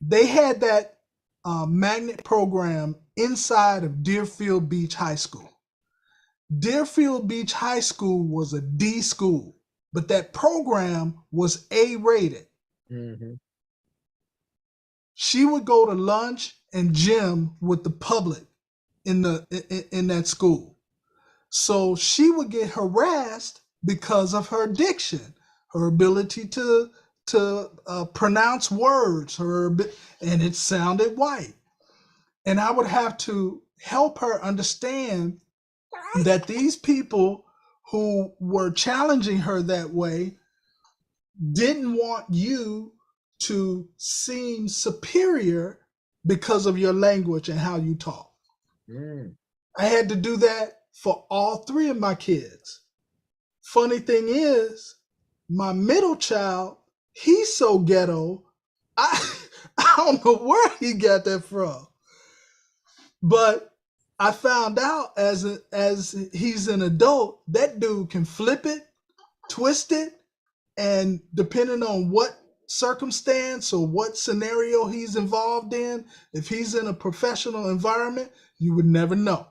[SPEAKER 6] They had that magnet program inside of Deerfield Beach High School. Deerfield Beach High School was a D school, but that program was A-rated.
[SPEAKER 1] Mm-hmm.
[SPEAKER 6] She would go to lunch and gym with the public in that school. So she would get harassed because of her diction, her ability to pronounce words, and it sounded white. And I would have to help her understand that these people who were challenging her that way didn't want you to seem superior because of your language and how you talk. I had to do that for all three of my kids. Funny thing is, my middle child, he's so ghetto, I don't know where he got that from. But I found out as he's an adult, that dude can flip it, twist it, and depending on what circumstance or what scenario he's involved in, if he's in a professional environment, you would never know.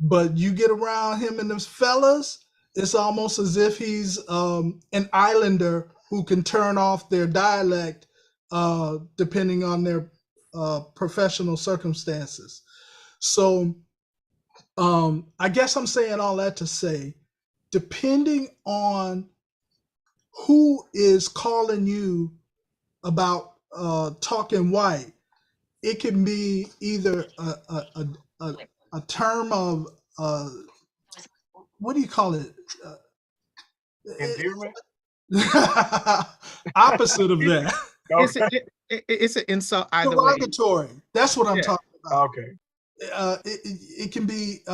[SPEAKER 6] But you get around him and those fellas, it's almost as if he's an islander who can turn off their dialect depending on their professional circumstances. So I guess I'm saying all that to say, depending on who is calling you about talking white, it can be either a term of what do you call it?
[SPEAKER 5] Endearment?
[SPEAKER 6] Opposite of that.
[SPEAKER 5] Okay.
[SPEAKER 2] It's an insult either way.
[SPEAKER 6] Derogatory. That's what I'm
[SPEAKER 2] Yeah.
[SPEAKER 6] talking about.
[SPEAKER 5] Okay.
[SPEAKER 6] It can be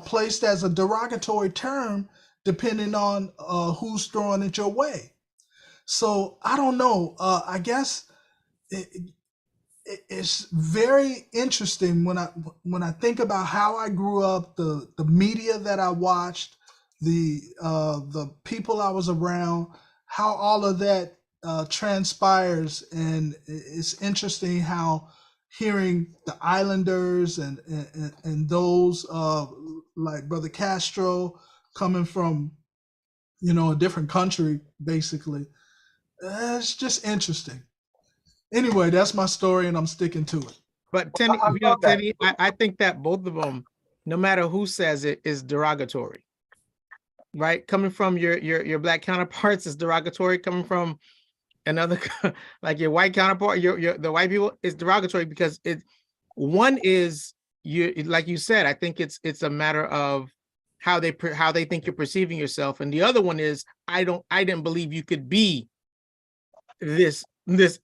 [SPEAKER 6] placed as a derogatory term depending on who's throwing it your way. So I don't know. I guess it's very interesting when I think about how I grew up, the media that I watched, the people I was around, how all of that transpires, and it's interesting how hearing the Islanders and those like Brother Castro coming from a different country basically. It's just interesting. Anyway, that's my story, and I'm sticking to it.
[SPEAKER 2] But Tenny,
[SPEAKER 5] I love that.
[SPEAKER 2] Tenny, I think that both of them, no matter who says it, is derogatory. Right? Coming from your black counterparts is derogatory. Coming from another, like your white counterpart, the white people, is derogatory because one is you, like you said. I think it's a matter of how they think you're perceiving yourself, and the other one is I didn't believe you could be this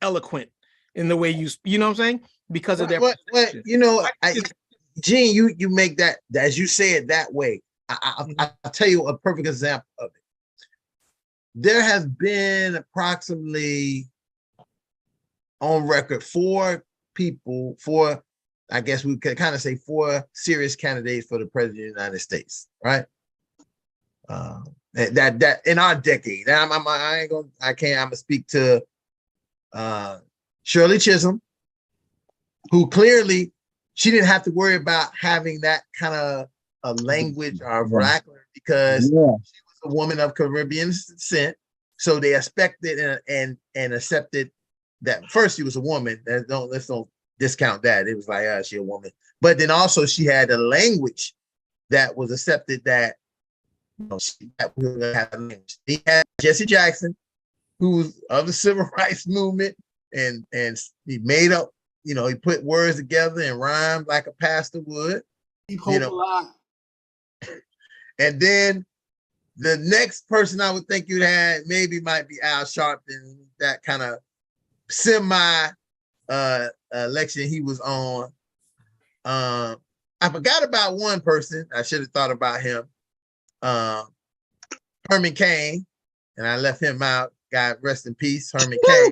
[SPEAKER 2] eloquent in the way you know what I'm saying, because of their
[SPEAKER 1] Gene, you make that, as you say it that way. I'll tell you a perfect example of it. There has been approximately on record four, I guess we could kind of say four serious candidates for the president of the United States, right? That in our decade. Now I'm gonna speak to Shirley Chisholm, who clearly she didn't have to worry about having that kind of a language or vernacular because she was a woman of Caribbean descent. So they expected and accepted that first she was a woman. Let's don't discount that. It was like, she a woman. But then also she had a language that was accepted that that we were gonna have a language. He had Jesse Jackson, who was of the civil rights movement, and he made up, he put words together and rhymed like a pastor would. And then the next person I would think you'd had maybe might be Al Sharpton, that kind of semi election he was on. I forgot about one person. I should have thought about him. Herman Cain, and I left him out. God rest in peace, Herman Cain.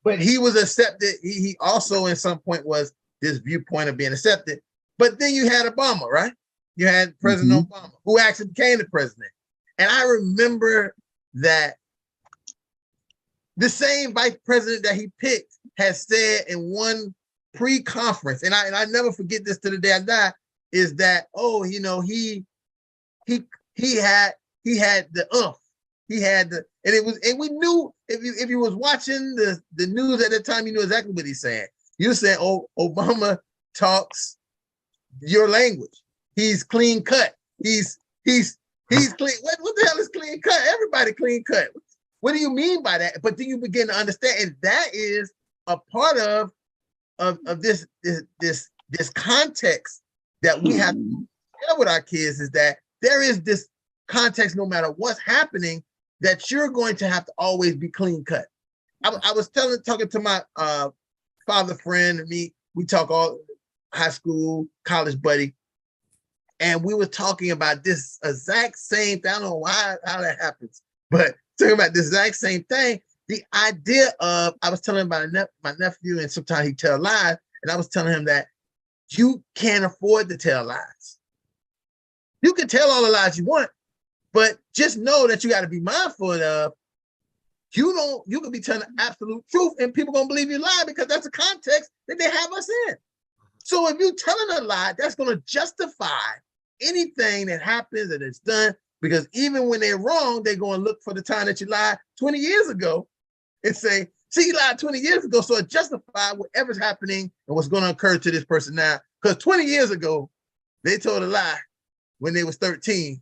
[SPEAKER 1] but he was accepted. He also at some point was this viewpoint of being accepted. But then you had Obama, right? You had President Obama, who actually became the president. And I remember that the same vice president that he picked has said in one pre-conference, and I never forget this to the day I die, is that, he had the he had the, and we knew if you was watching the news at the time, you knew exactly what he's saying. You said, Obama talks your language. He's clean cut. He's clean. What the hell is clean cut? Everybody clean cut. What do you mean by that? But then you begin to understand, and that is a part of this context that we have to share with our kids, is that there is this context, no matter what's happening, that you're going to have to always be clean cut. I was talking to my father friend and me. We talk all high school, college buddy, and we were talking about this exact same thing. I don't know how that happens, but talking about this exact same thing. The idea of, I was telling my nephew, and sometimes he tell lies, and I was telling him that you can't afford to tell lies. You can tell all the lies you want, but just know that you got to be mindful of, you can be telling the absolute truth and people gonna believe you lie, because that's the context that they have us in. So if you're telling a lie, that's gonna justify anything that happens and it's done because even when they're wrong, they're going to look for the time that you lied 20 years ago and say, see, you lied 20 years ago, so it justifies whatever's happening and what's going to occur to this person now. Because 20 years ago, they told a lie when they was 13.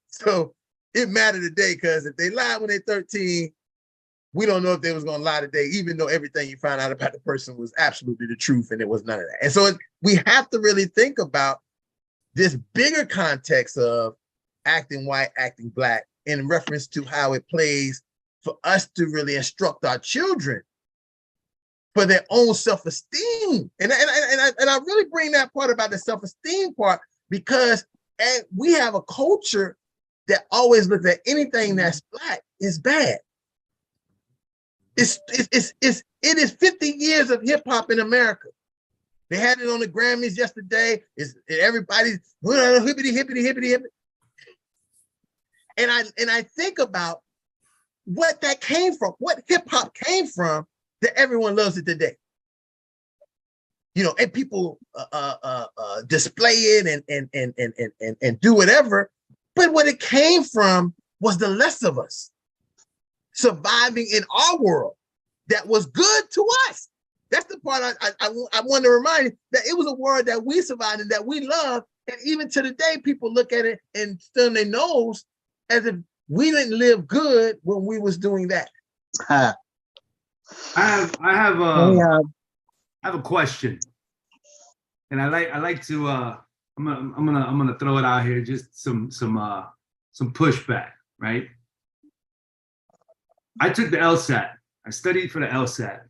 [SPEAKER 1] So it mattered today, because if they lied when they're 13, we don't know if they was going to lie today, even though everything you found out about the person was absolutely the truth and it was none of that. And so we have to really think about this bigger context of acting white, acting black, in reference to how it plays for us to really instruct our children for their own self-esteem. And I really bring that part about the self-esteem part, because we have a culture that always looks at anything that's black is bad. It is 50 years of hip hop in America. They had it on the Grammys yesterday. Everybody's hippity, hippity, hippity, hippity. And I think about what that came from, what hip hop came from, that everyone loves it today. You know, and people display it and do whatever. But what it came from was the less of us surviving in our world that was good to us. That's the part I want to remind you, that it was a world that we survived and that we love. And even to the day, people look at it and stun their nose as if we didn't live good when we was doing that.
[SPEAKER 9] I have a question, and I like to I'm gonna throw it out here, just some pushback, right? I took the LSAT. I studied for the LSAT,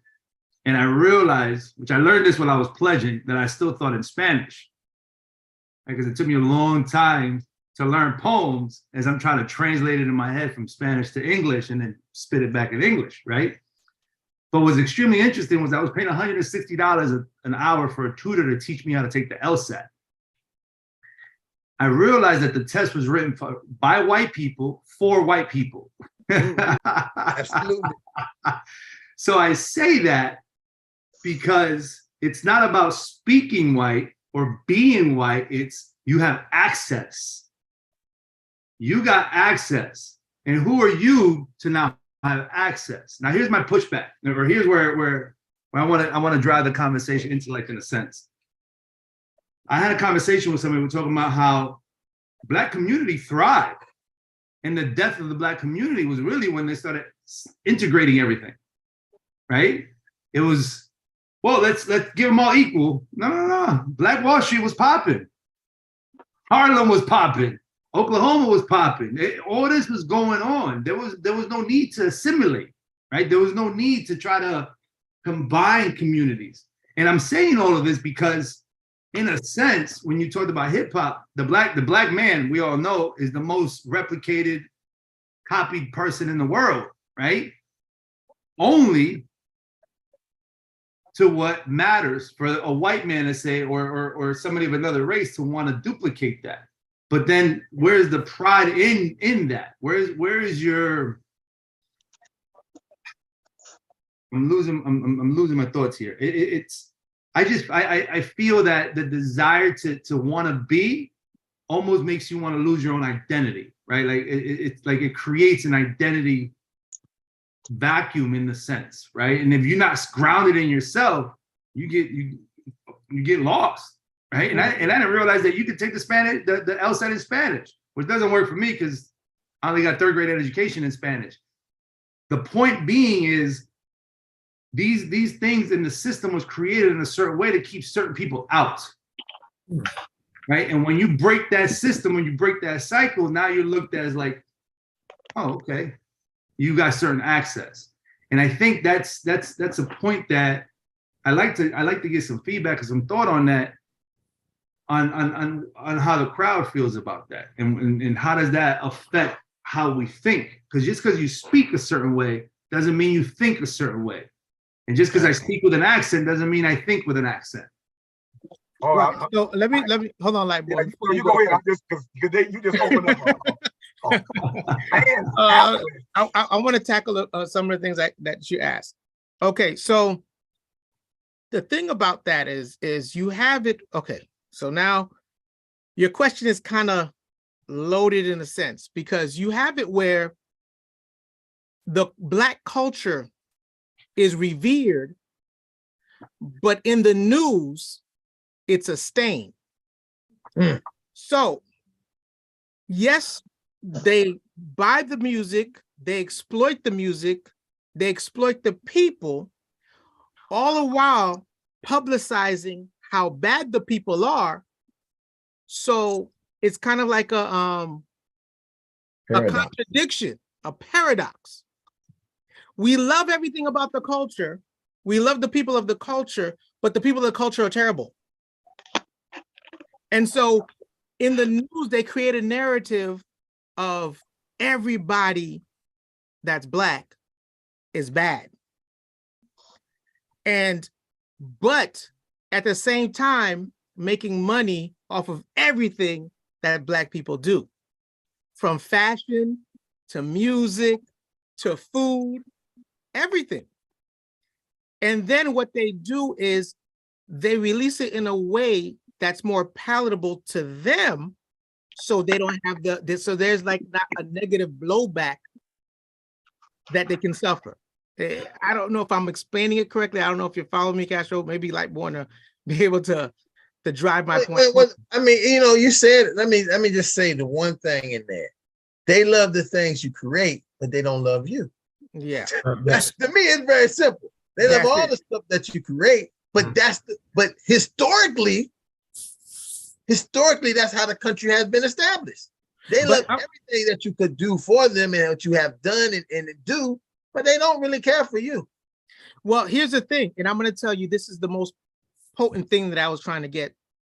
[SPEAKER 9] and I realized, which I learned this when I was pledging, that I still thought in Spanish, because it took me a long time to learn poems as I'm trying to translate it in my head from Spanish to English and then spit it back in English, right? But what was extremely interesting was I was paying $160 an hour for a tutor to teach me how to take the LSAT. I realized that the test was written by white people for white people.
[SPEAKER 1] Absolutely.
[SPEAKER 9] So I say that because it's not about speaking white or being white, it's you have access. You got access. And who are you to now have access? Now here's my pushback, or here's where I want to drive the conversation intellect in a sense. I had a conversation with somebody, we're talking about how Black community thrived. And the death of the Black community was really when they started integrating everything, right? It was, well, let's give them all equal. No. Black Wall Street was popping. Harlem was popping. Oklahoma was popping. All this was going on. There was no need to assimilate, right? There was no need to try to combine communities. And I'm saying all of this because, in a sense, when you talked about hip hop, the black man, we all know, is the most replicated, copied person in the world, right? Only to what matters for a white man to say, or somebody of another race to want to duplicate that. But then where's the pride in that? Where is your, I'm losing my thoughts here. I feel that the desire to want to be almost makes you want to lose your own identity, right? Like it's like it creates an identity vacuum in the sense, right? And if you're not grounded in yourself, you get lost, right? And I didn't realize that you could take the LSAT in Spanish, which doesn't work for me because I only got third grade education in Spanish. The point being is, these things in the system was created in a certain way to keep certain people out, right? And when you break that system, when you break that cycle, now you're looked at as like, oh, okay, you got certain access. And I think that's a point that I like to get some feedback and some thought on that, on how the crowd feels about that, and how does that affect how we think? Because just because you speak a certain way doesn't mean you think a certain way. And just because I speak with an accent doesn't mean I think with an accent.
[SPEAKER 5] Oh,
[SPEAKER 2] Right. So let me hold on, like, boy.
[SPEAKER 5] Yeah, you go ahead. You just opened up.
[SPEAKER 2] I want to tackle some of the things that you asked. Okay, so the thing about that is you have it. Okay, so now your question is kind of loaded in a sense, because you have it where the Black culture is revered, but in the news, it's a stain.
[SPEAKER 1] Mm.
[SPEAKER 2] So, yes, they buy the music, they exploit the music, they exploit the people, all the while publicizing how bad the people are. So it's kind of like a contradiction, a paradox. We love everything about the culture. We love the people of the culture, but the people of the culture are terrible. And so in the news, they create a narrative of everybody that's Black is bad. But at the same time, making money off of everything that Black people do, from fashion to music to food, everything. And then what they do is they release it in a way that's more palatable to them, so they don't have so there's like not a negative blowback that they can suffer. I don't know if I'm explaining it correctly. I don't know if you're following me, Castro. Maybe like want to be able to drive my point.
[SPEAKER 1] I mean, you said, let me just say the one thing in there. They love the things you create, but they don't love you.
[SPEAKER 2] Yeah.
[SPEAKER 1] That's, to me, it's very simple. They love all the stuff that you create, but but historically, that's how the country has been established. They love everything that you could do for them and what you have done and do, but they don't really care for you.
[SPEAKER 2] Well, here's the thing, and I'm going to tell you, this is the most potent thing that I was trying to get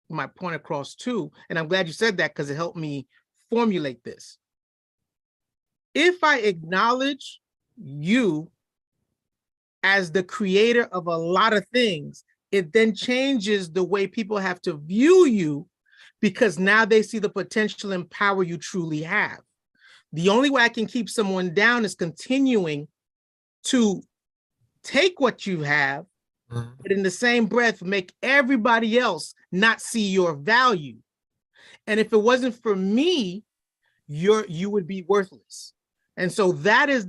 [SPEAKER 2] my point across too, and I'm glad you said that because it helped me formulate this. If I acknowledge you as the creator of a lot of things, it then changes the way people have to view you, because now they see the potential and power you truly have. The only way I can keep someone down is continuing to take what you have, but in the same breath, make everybody else not see your value. And if it wasn't for me, you would be worthless. And so that is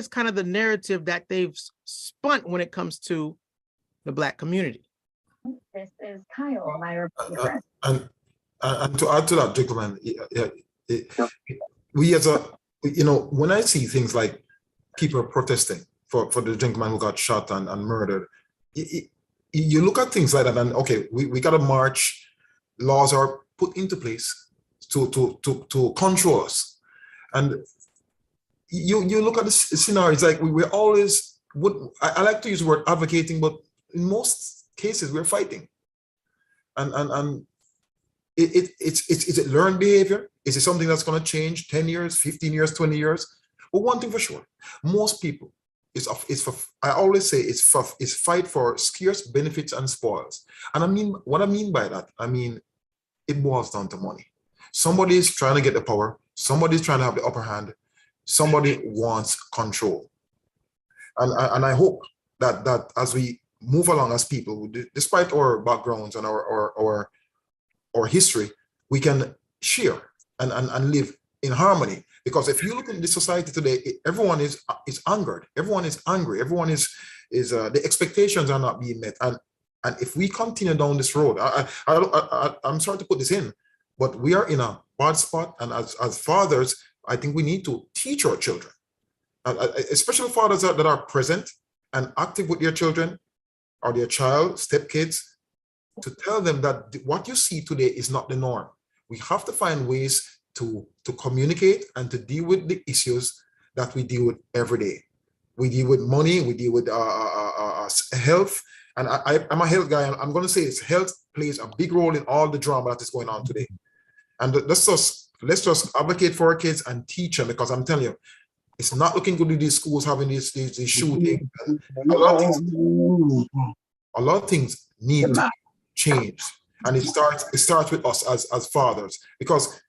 [SPEAKER 2] kind of the narrative that they've spun when it comes to the Black community.
[SPEAKER 10] This is Kyle, my
[SPEAKER 7] and to add to that, gentlemen, we as a, when I see things like people protesting for the gentleman who got shot and murdered, you look at things like that and okay, we got to march, laws are put into place to control us. And you look at the scenarios, like we're always, I like to use the word advocating, but in most cases we're fighting. And is it learned behavior? Is it something that's going to change 10 years, 15 years, 20 years? But one thing for sure, most people, I always say it's fight for scarce benefits and spoils. And what I mean by that, it boils down to money. Somebody is trying to get the power. Somebody's trying to have the upper hand. Somebody wants control. And I hope that as we move along as people, despite our backgrounds and our history, we can share and live in harmony. Because if you look at the society today, everyone is angered, everyone is angry, everyone is the expectations are not being met. And if we continue down this road, I'm sorry to put this in, but we are in a bad spot. And as fathers, I think we need to teach our children, especially fathers that are present and active with their children or their child, stepkids, to tell them that what you see today is not the norm. We have to find ways to communicate and to deal with the issues that we deal with every day. We deal with money, we deal with health. And I'm a health guy. I'm going to say this, health plays a big role in all the drama that is going on today. And let's just advocate for our kids and teach them, because I'm telling you, it's not looking good in these schools having these shootings. A lot of things need to change. And it starts with us as fathers, because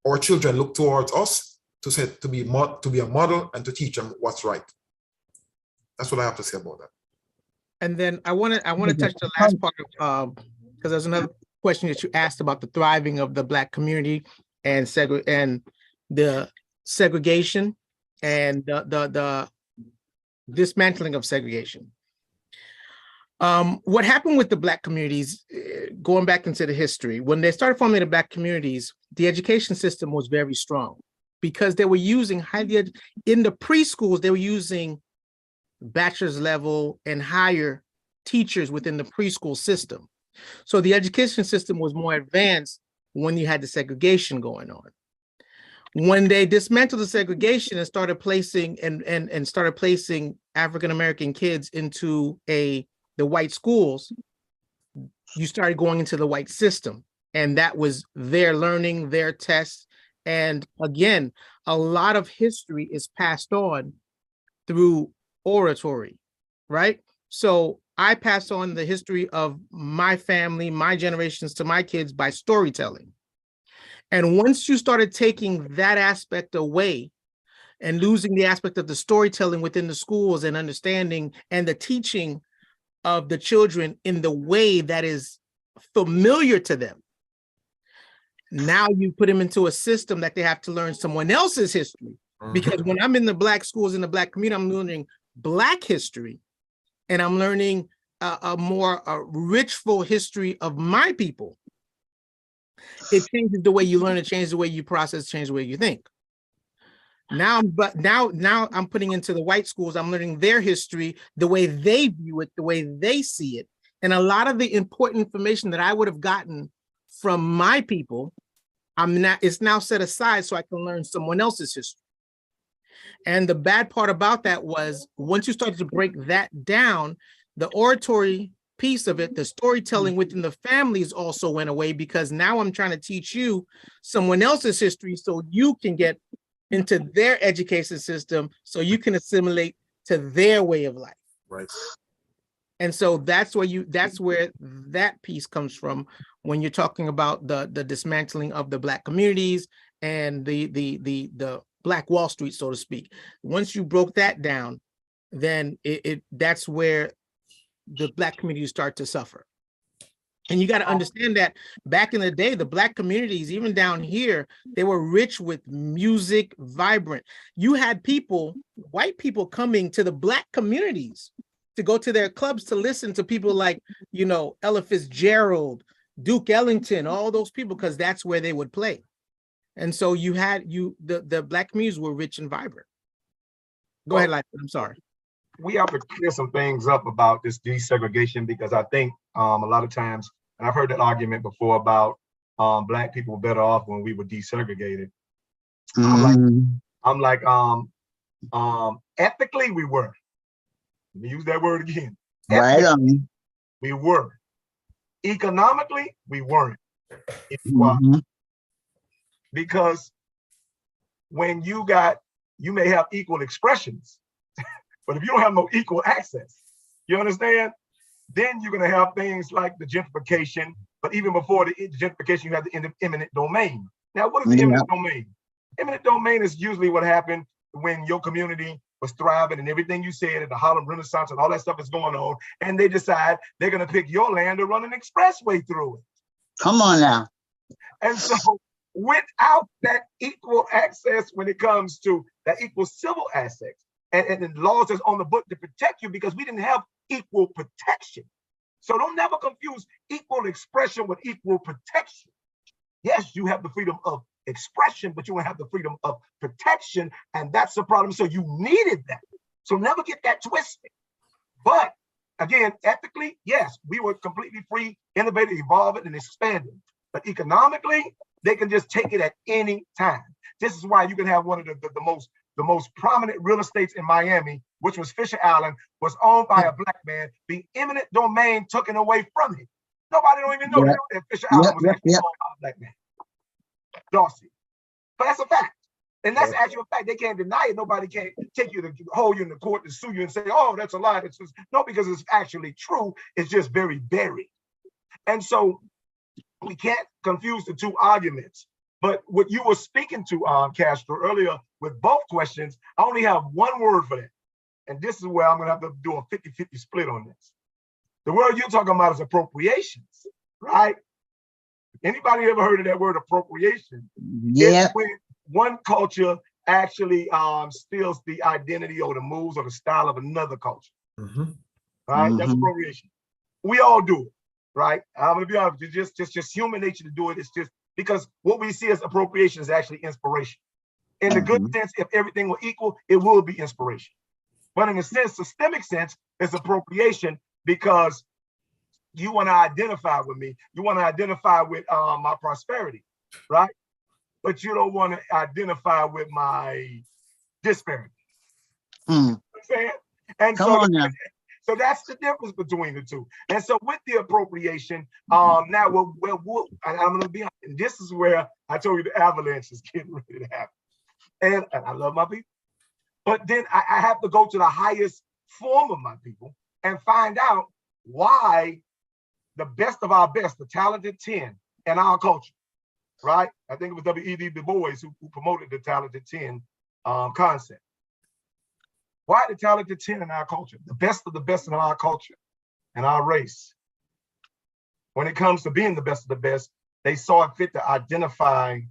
[SPEAKER 7] our children look towards us to be a model and to teach them what's right. That's what I have to say about that.
[SPEAKER 2] And then I want to touch the last part of because there's another question that you asked about the thriving of the Black community. and the segregation and the dismantling of segregation. What happened with the Black communities, going back into the history, when they started forming the Black communities, the education system was very strong because they were using in the preschools, they were using bachelor's level and higher teachers within the preschool system. So the education system was more advanced when you had the segregation going on. When they dismantled the segregation and started placing started placing African-American kids into the white schools, you started going into the white system, and that was their learning, their tests. And again, a lot of history is passed on through oratory, right? So I pass on the history of my family, my generations to my kids by storytelling. And once you started taking that aspect away and losing the aspect of the storytelling within the schools and understanding and the teaching of the children in the way that is familiar to them, now you put them into a system that they have to learn someone else's history. Because when I'm in the Black schools, in the Black community, I'm learning Black history, and I'm learning a more richful history of my people. It changes the way you learn, it changes the way you process, changes the way you think. Now I'm putting into the white schools, I'm learning their history, the way they view it, the way they see it. And a lot of the important information that I would have gotten from my people, it's now set aside so I can learn someone else's history. And the bad part about that was once you started to break that down, the oratory piece of it, the storytelling within the families also went away, because now I'm trying to teach you someone else's history so you can get into their education system, so you can assimilate to their way of life.
[SPEAKER 7] Right.
[SPEAKER 2] And so that's where that piece comes from when you're talking about the dismantling of the Black communities and the Black Wall Street, so to speak. Once you broke that down, then that's where the Black communities start to suffer. And you got to understand that back in the day, the Black communities, even down here, they were rich with music, vibrant. You had white people coming to the Black communities to go to their clubs to listen to people like, Ella Fitzgerald, Duke Ellington, all those people, because that's where they would play. And so the Black communities were rich and vibrant. Go ahead, Lightfoot, I'm sorry.
[SPEAKER 5] We have to clear some things up about this desegregation, because I think a lot of times, and I've heard that argument before about Black people were better off when we were desegregated. I'm like, ethically we were. Let me use that word again.
[SPEAKER 11] Right on.
[SPEAKER 5] We were. Economically, we weren't. Because when you may have equal expressions, but if you don't have no equal access, you understand? Then you're going to have things like the gentrification. But even before the gentrification, you have the eminent domain. Now, what is the eminent domain? Eminent domain is usually what happened when your community was thriving and everything you said at the Harlem Renaissance and all that stuff is going on. And they decide they're going to pick your land to run an expressway through it.
[SPEAKER 11] Come on now.
[SPEAKER 5] And so without that equal access, when it comes to that equal civil assets, and the laws that's on the book to protect you, because we didn't have equal protection. So don't never confuse equal expression with equal protection. Yes, you have the freedom of expression, but you don't have the freedom of protection, and that's the problem. So you needed that. So never get that twisted. But again, ethically, yes, we were completely free, innovative, evolving, and expanding. But economically, they can just take it at any time. This is why you can have one of the most prominent real estates in Miami, which was Fisher Island, was owned by a Black man. The eminent domain taken away from him. Nobody don't even know that Fisher Island was actually owned by a Black man. Darcy. But that's a fact. And that's actually a fact. They can't deny it. Nobody can take you to hold you in the court to sue you and say, oh, that's a lie. It's just, no, because it's actually true. It's just very buried. And so we can't confuse the two arguments. But what you were speaking to, Castro, earlier with both questions, I only have one word for that. And this is where I'm going to have to do a 50-50 split on this. The word you're talking about is appropriations, right? Anybody ever heard of that word appropriation?
[SPEAKER 11] Yeah.
[SPEAKER 5] It's when one culture actually steals the identity or the moves or the style of another culture. Right? That's appropriation. We all do it, right? I'm gonna be honest, it's just human nature to do it. It's just because what we see as appropriation is actually inspiration. In the good sense, if everything were equal, it would be inspiration. But in a sense, systemic sense, it's appropriation because you want to identify with me. You want to identify with my prosperity, right? But you don't want to identify with my disparity. You know what I'm saying? And
[SPEAKER 11] Come on now.
[SPEAKER 5] so that's the difference between the two. And so with the appropriation, now I'm going to be honest, and this is where I told you the avalanche is getting ready to happen. And I love my people. But then I have to go to the highest form of my people and find out why the best of our best, the talented 10 in our culture, right? I think it was W.E.B. Du Bois who promoted the talented 10 concept. Why the talented 10 in our culture? The best of the best in our culture and our race. When it comes to being the best of the best, they saw it fit to identify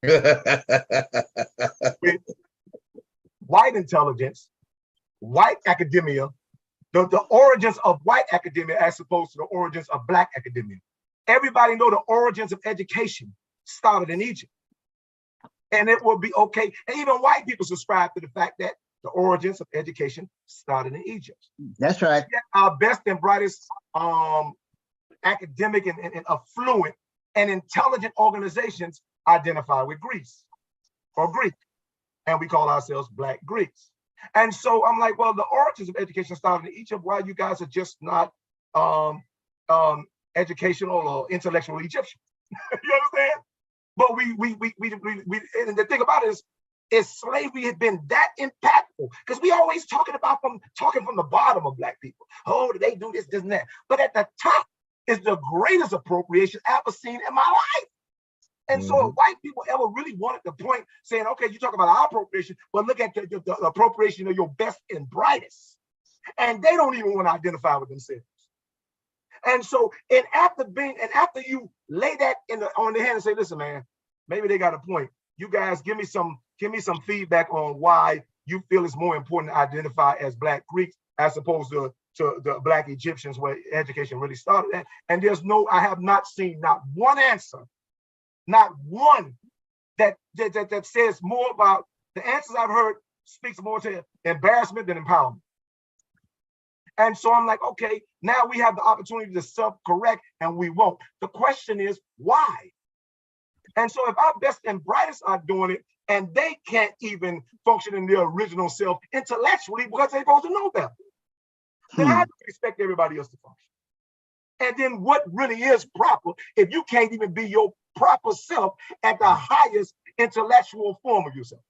[SPEAKER 5] with white intelligence, white academia, the origins of white academia as opposed to the origins of Black academia. Everybody know the origins of education started in Egypt. And it will be okay. And even white people subscribe to the fact that the origins of education started in Egypt.
[SPEAKER 11] That's right.
[SPEAKER 5] Yet our best and brightest academic and affluent and intelligent organizations identify with Greece or Greek. And we call ourselves Black Greeks. And so I'm like, well, the origins of education started in Egypt. Why you guys are just not educational or intellectual Egyptian? You understand? But we and the thing about it is slavery had been that impactful because we always talking from the bottom of Black people. Oh, they do this, and that. But at the top is the greatest appropriation I've ever seen in my life. And so if white people ever really wanted to point saying, okay, you talk about our appropriation, but look at the appropriation of your best and brightest. And they don't even want to identify with themselves. And so, after you lay that on the hand and say, listen, man, maybe they got a point. You guys give me some feedback on why you feel it's more important to identify as Black Greeks as opposed to the Black Egyptians where education really started at. And I have not seen not one answer, not one that says more about the answers I've heard speaks more to embarrassment than empowerment. And so I'm like, okay, now we have the opportunity to self-correct and we won't. The question is why? And so if our best and brightest are doing it and they can't even function in their original self intellectually because they're supposed to know better, then how do we expect everybody else to function? And then what really is proper if you can't even be your proper self at the highest intellectual form of yourself?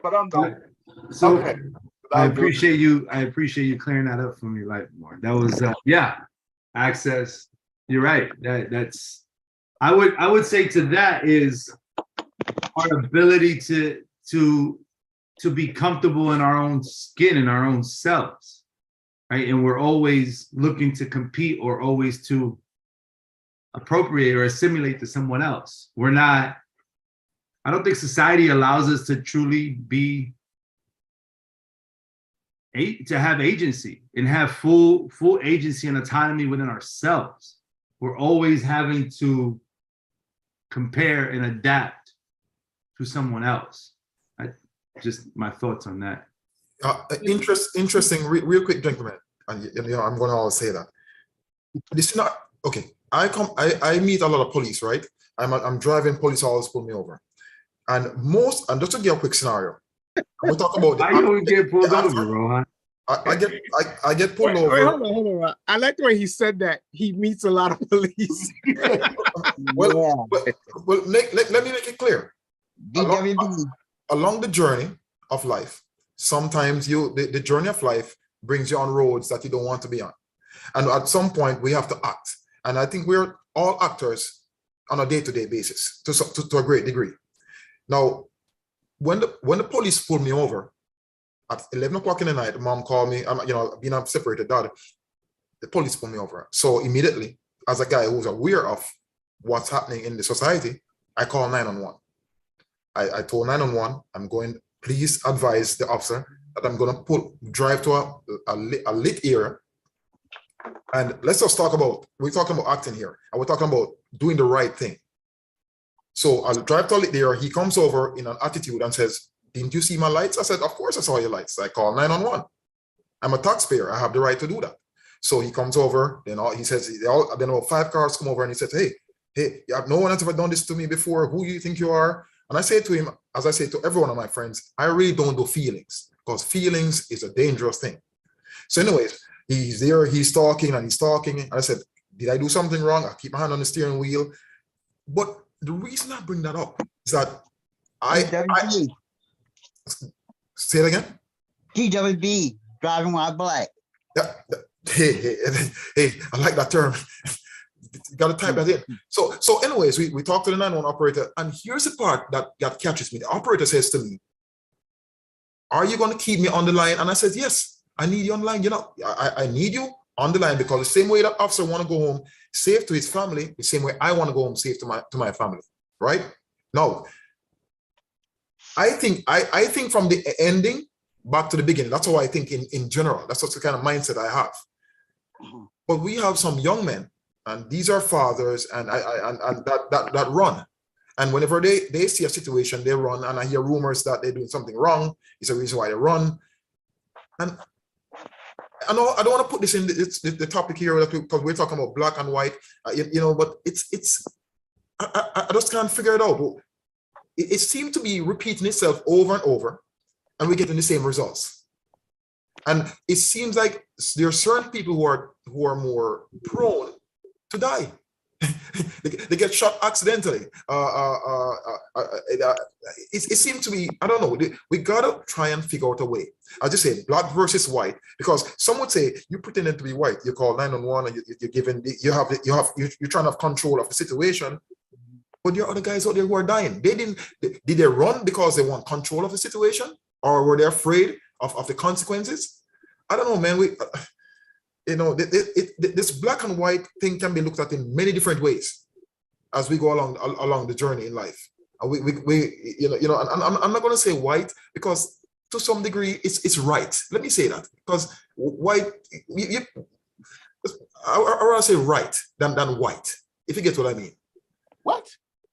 [SPEAKER 5] But I'm done.
[SPEAKER 9] So
[SPEAKER 5] okay.
[SPEAKER 9] I appreciate you clearing that up for me, like more. That was access. You're right. That's I would say to that is our ability to be comfortable in our own skin, in our own selves, right? And we're always looking to compete or always to appropriate or assimilate to someone else. I don't think society allows us to truly to have agency and have full agency and autonomy within ourselves. We're always having to compare and adapt to someone else. Just my thoughts on that.
[SPEAKER 7] Interesting, real quick, gentlemen, and I'm going to always say that. This is not okay. I meet a lot of police, right? I'm driving, police always pull me over, and just to give a quick scenario, we talk about
[SPEAKER 9] why you don't get pulled over, Rohan?
[SPEAKER 7] I get pulled over.
[SPEAKER 2] Wait, hold on. I like the way he said that. He meets a lot of police.
[SPEAKER 7] well, let me make it clear. Along the journey of life, sometimes the journey of life brings you on roads that you don't want to be on. And at some point, we have to act. And I think we're all actors on a day-to-day basis to a great degree. Now, when the police pulled me over at 11 o'clock in the night, mom called me, being a separated daughter, the police pulled me over. So immediately as a guy who's aware of what's happening in the society, I call 911. I told 911, I'm going, please advise the officer that I'm going to drive to a lit area. And let's just talk about, we're talking about acting here, and we're talking about doing the right thing. So I'll drive to a lit area. He comes over in an attitude and says, didn't you see my lights? I said, of course I saw your lights. I call 911. I'm a taxpayer. I have the right to do that. So he comes over, he says, then about 5 cars come over and he says, hey, no one has ever done this to me before. Who do you think you are? And I say to him, as I say to every one of my friends, I really don't do feelings, because feelings is a dangerous thing. So anyways, he's there, he's talking. And I said, did I do something wrong? I keep my hand on the steering wheel. But the reason I bring that up is that I say it again.
[SPEAKER 11] GWB, driving while black.
[SPEAKER 7] Yeah. Hey, I like that term. You got to type that in. So anyways, we talked to the 911 operator, and here's the part that catches me. The operator says to me, are you going to keep me on the line? And I said, yes, I need you on the line. I need you on the line, because the same way that officer want to go home safe to his family, the same way I want to go home safe to my family, right? Now, I think from the ending back to the beginning, that's how I think in general. That's what's the kind of mindset I have. But we have some young men, and these are fathers, and that run. And whenever they see a situation, they run. And I hear rumors that they're doing something wrong. It's a reason why they run. And I know I don't want to put this in the topic here because we're talking about black and white, but it's I just can't figure it out. It seems to be repeating itself over and over, and we're getting the same results. And it seems like there are certain people who are more prone to die. They get shot accidentally. It seems to be, I don't know, we gotta try and figure out a way. I'll just say black versus white, because some would say you pretending to be white, you call 911 and you're trying to have control of the situation, but there are other guys out there who are dying. Did they run because they want control of the situation, or were they afraid of the consequences? I don't know, man. This black and white thing can be looked at in many different ways as we go along the journey in life. And I'm not going to say white, because to some degree it's right. Let me say that, because white, I rather say right than white, if you get what I mean.
[SPEAKER 3] What?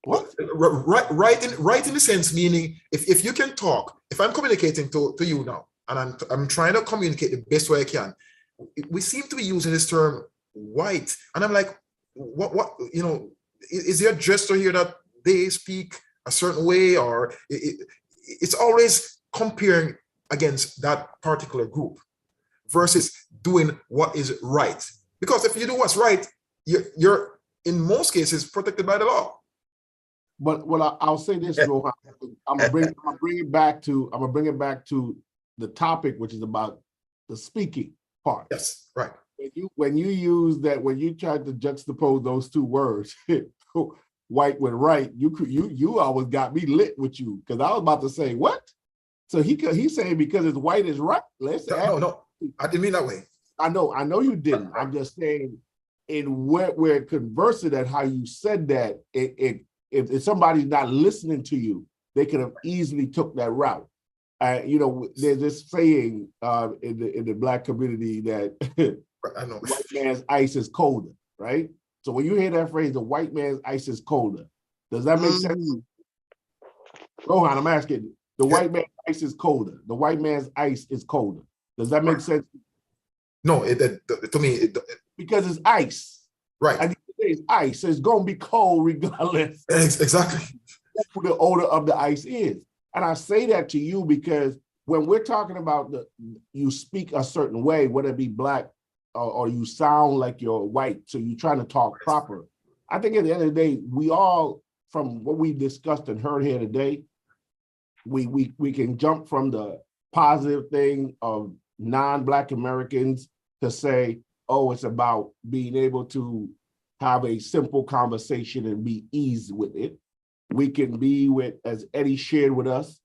[SPEAKER 7] Right in the sense, meaning if you can talk, if I'm communicating to you now, and I'm trying to communicate the best way I can, we seem to be using this term white, and I'm like, what is there a gesture here that they speak a certain way, or it's always comparing against that particular group versus doing what is right? Because if you do what's right, you're in most cases protected by the law.
[SPEAKER 3] But I'll say this, Rohan. I'm gonna bring it back to the topic, which is about the speaking part.
[SPEAKER 7] Yes, right.
[SPEAKER 3] When you tried to juxtapose those two words, white with right, you always got me lit with you, because I was about to say what? So he's saying because it's white is right.
[SPEAKER 7] No, I didn't mean that way.
[SPEAKER 3] I know you didn't. I'm just saying, in where we're conversing at how you said that, if somebody's not listening to you, they could have easily took that route. There's this saying in the black community that
[SPEAKER 7] I know.
[SPEAKER 3] white man's ice is colder, right? So when you hear that phrase, the white man's ice is colder, does that make sense? Rohan, I'm asking, the white man's ice is colder. The white man's ice is colder. Does that make sense?
[SPEAKER 7] No, to me,
[SPEAKER 3] because it's ice.
[SPEAKER 7] Right.
[SPEAKER 3] And it's ice, so it's going to be cold regardless.
[SPEAKER 7] Exactly.
[SPEAKER 3] Who the odor of the ice is. And I say that to you because when we're talking about you speak a certain way, whether it be black or you sound like you're white, so you're trying to talk proper. I think at the end of the day, we all, from what we discussed and heard here today, we can jump from the positive thing of non-Black Americans to say, oh, it's about being able to have a simple conversation and be easy with it. We can be with, as Eddie shared with us,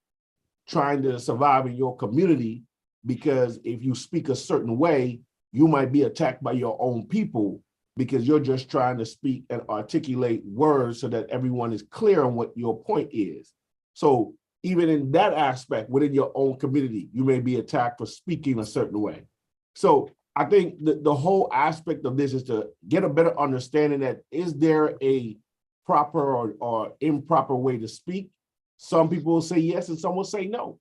[SPEAKER 3] trying to survive in your community, because if you speak a certain way, you might be attacked by your own people. because you're just trying to speak and articulate words so that everyone is clear on what your point is. So even in that aspect, within your own community, you may be attacked for speaking a certain way. So I think the whole aspect of this is to get a better understanding that is there a proper or improper way to speak? Some people will say yes and some will say no,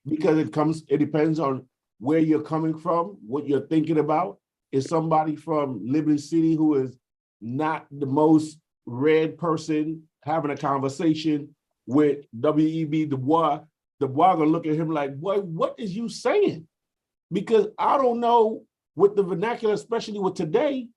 [SPEAKER 3] because it depends on where you're coming from, what you're thinking about. Is somebody from Liberty City who is not the most read person having a conversation with W.E.B. Du Bois gonna look at him like, what is you saying? Because I don't know with the vernacular, especially with today,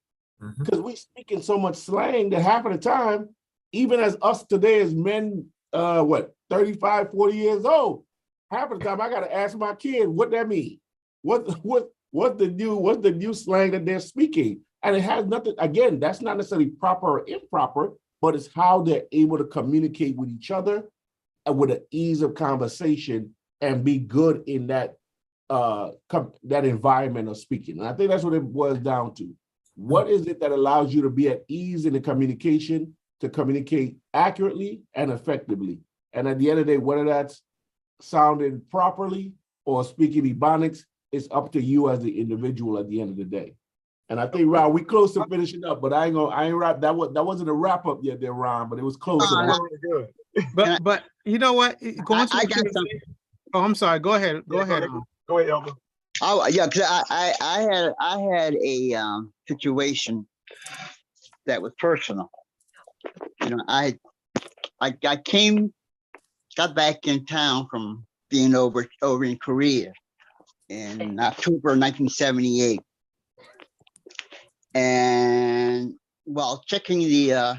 [SPEAKER 3] because we speak in so much slang that half of the time, even as us today as men, 35, 40 years old, half of the time I gotta ask my kid what that means. What's the new slang that they're speaking? And it has nothing, again, that's not necessarily proper or improper, but it's how they're able to communicate with each other and with an ease of conversation and be good in that environment of speaking. And I think that's what it boils down to. What is it that allows you to be at ease in the communication, to communicate accurately and effectively? And at the end of the day, whether that's sounding properly or speaking Ebonics, it's up to you as the individual at the end of the day. And I think, Ron, we close to finishing up, but I ain't wrap. That wasn't a wrap up yet there, Ron, but it was close.
[SPEAKER 5] Good.
[SPEAKER 2] But you know what? Going to
[SPEAKER 11] I got something.
[SPEAKER 2] Oh, I'm sorry. Go ahead. Go ahead.
[SPEAKER 5] Go ahead, Elder.
[SPEAKER 11] Oh yeah, because I had a situation that was personal. You know, I got back in town from being over in Korea in October 1978, and while checking the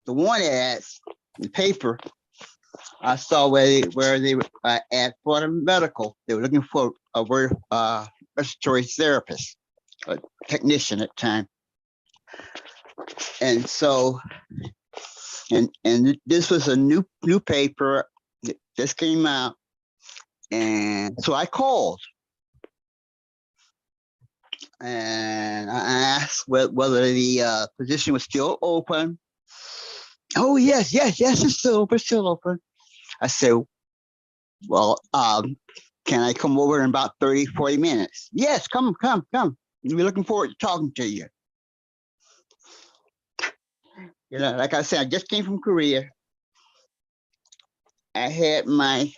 [SPEAKER 11] want ads in the paper, I saw where they were at Florida Medical. They were looking for a respiratory therapist, a technician at the time. And so, and this was a new paper that just came out. And so I called and I asked whether the position was still open. Oh, yes, it's still open. I said, well, can I come over in about 30, 40 minutes? Yes, come. We're looking forward to talking to you. You know, like I said, I just came from Korea. I had my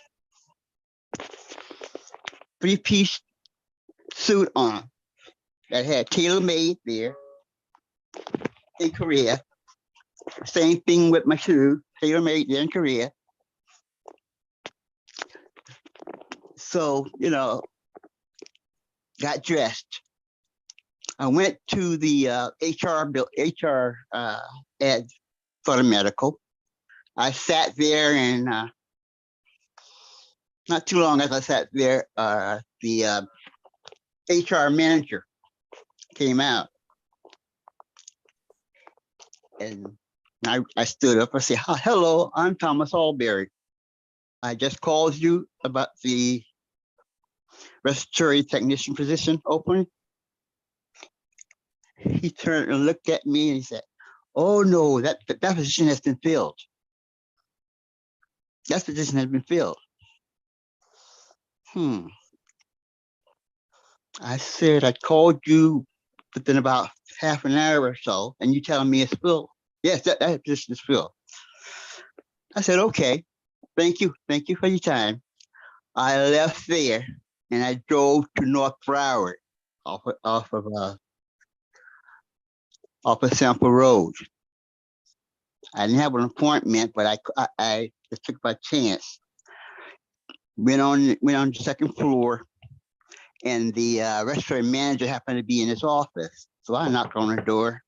[SPEAKER 11] 3-piece suit on that had tailor-made there in Korea. Same thing with my shoe, tailor-made there in Korea. So, you know, got dressed. I went to the HR ad for the medical. I sat there, and not too long as I sat there, the HR manager came out, and I stood up. I said, "Hello, I'm Thomas Alberry. I just called you about the respiratory technician position opening." He turned and looked at me and he said, "Oh no, that position has been filled. That position has been filled." I said, "I called you within about half an hour or so, and you telling me it's filled." "Yes, that position is filled." I said, "Okay, thank you for your time." I left there and I drove to North Broward off of Sample Road. I didn't have an appointment, but I just took my chance. Went on the second floor, and the restaurant manager happened to be in his office. So I knocked on the door,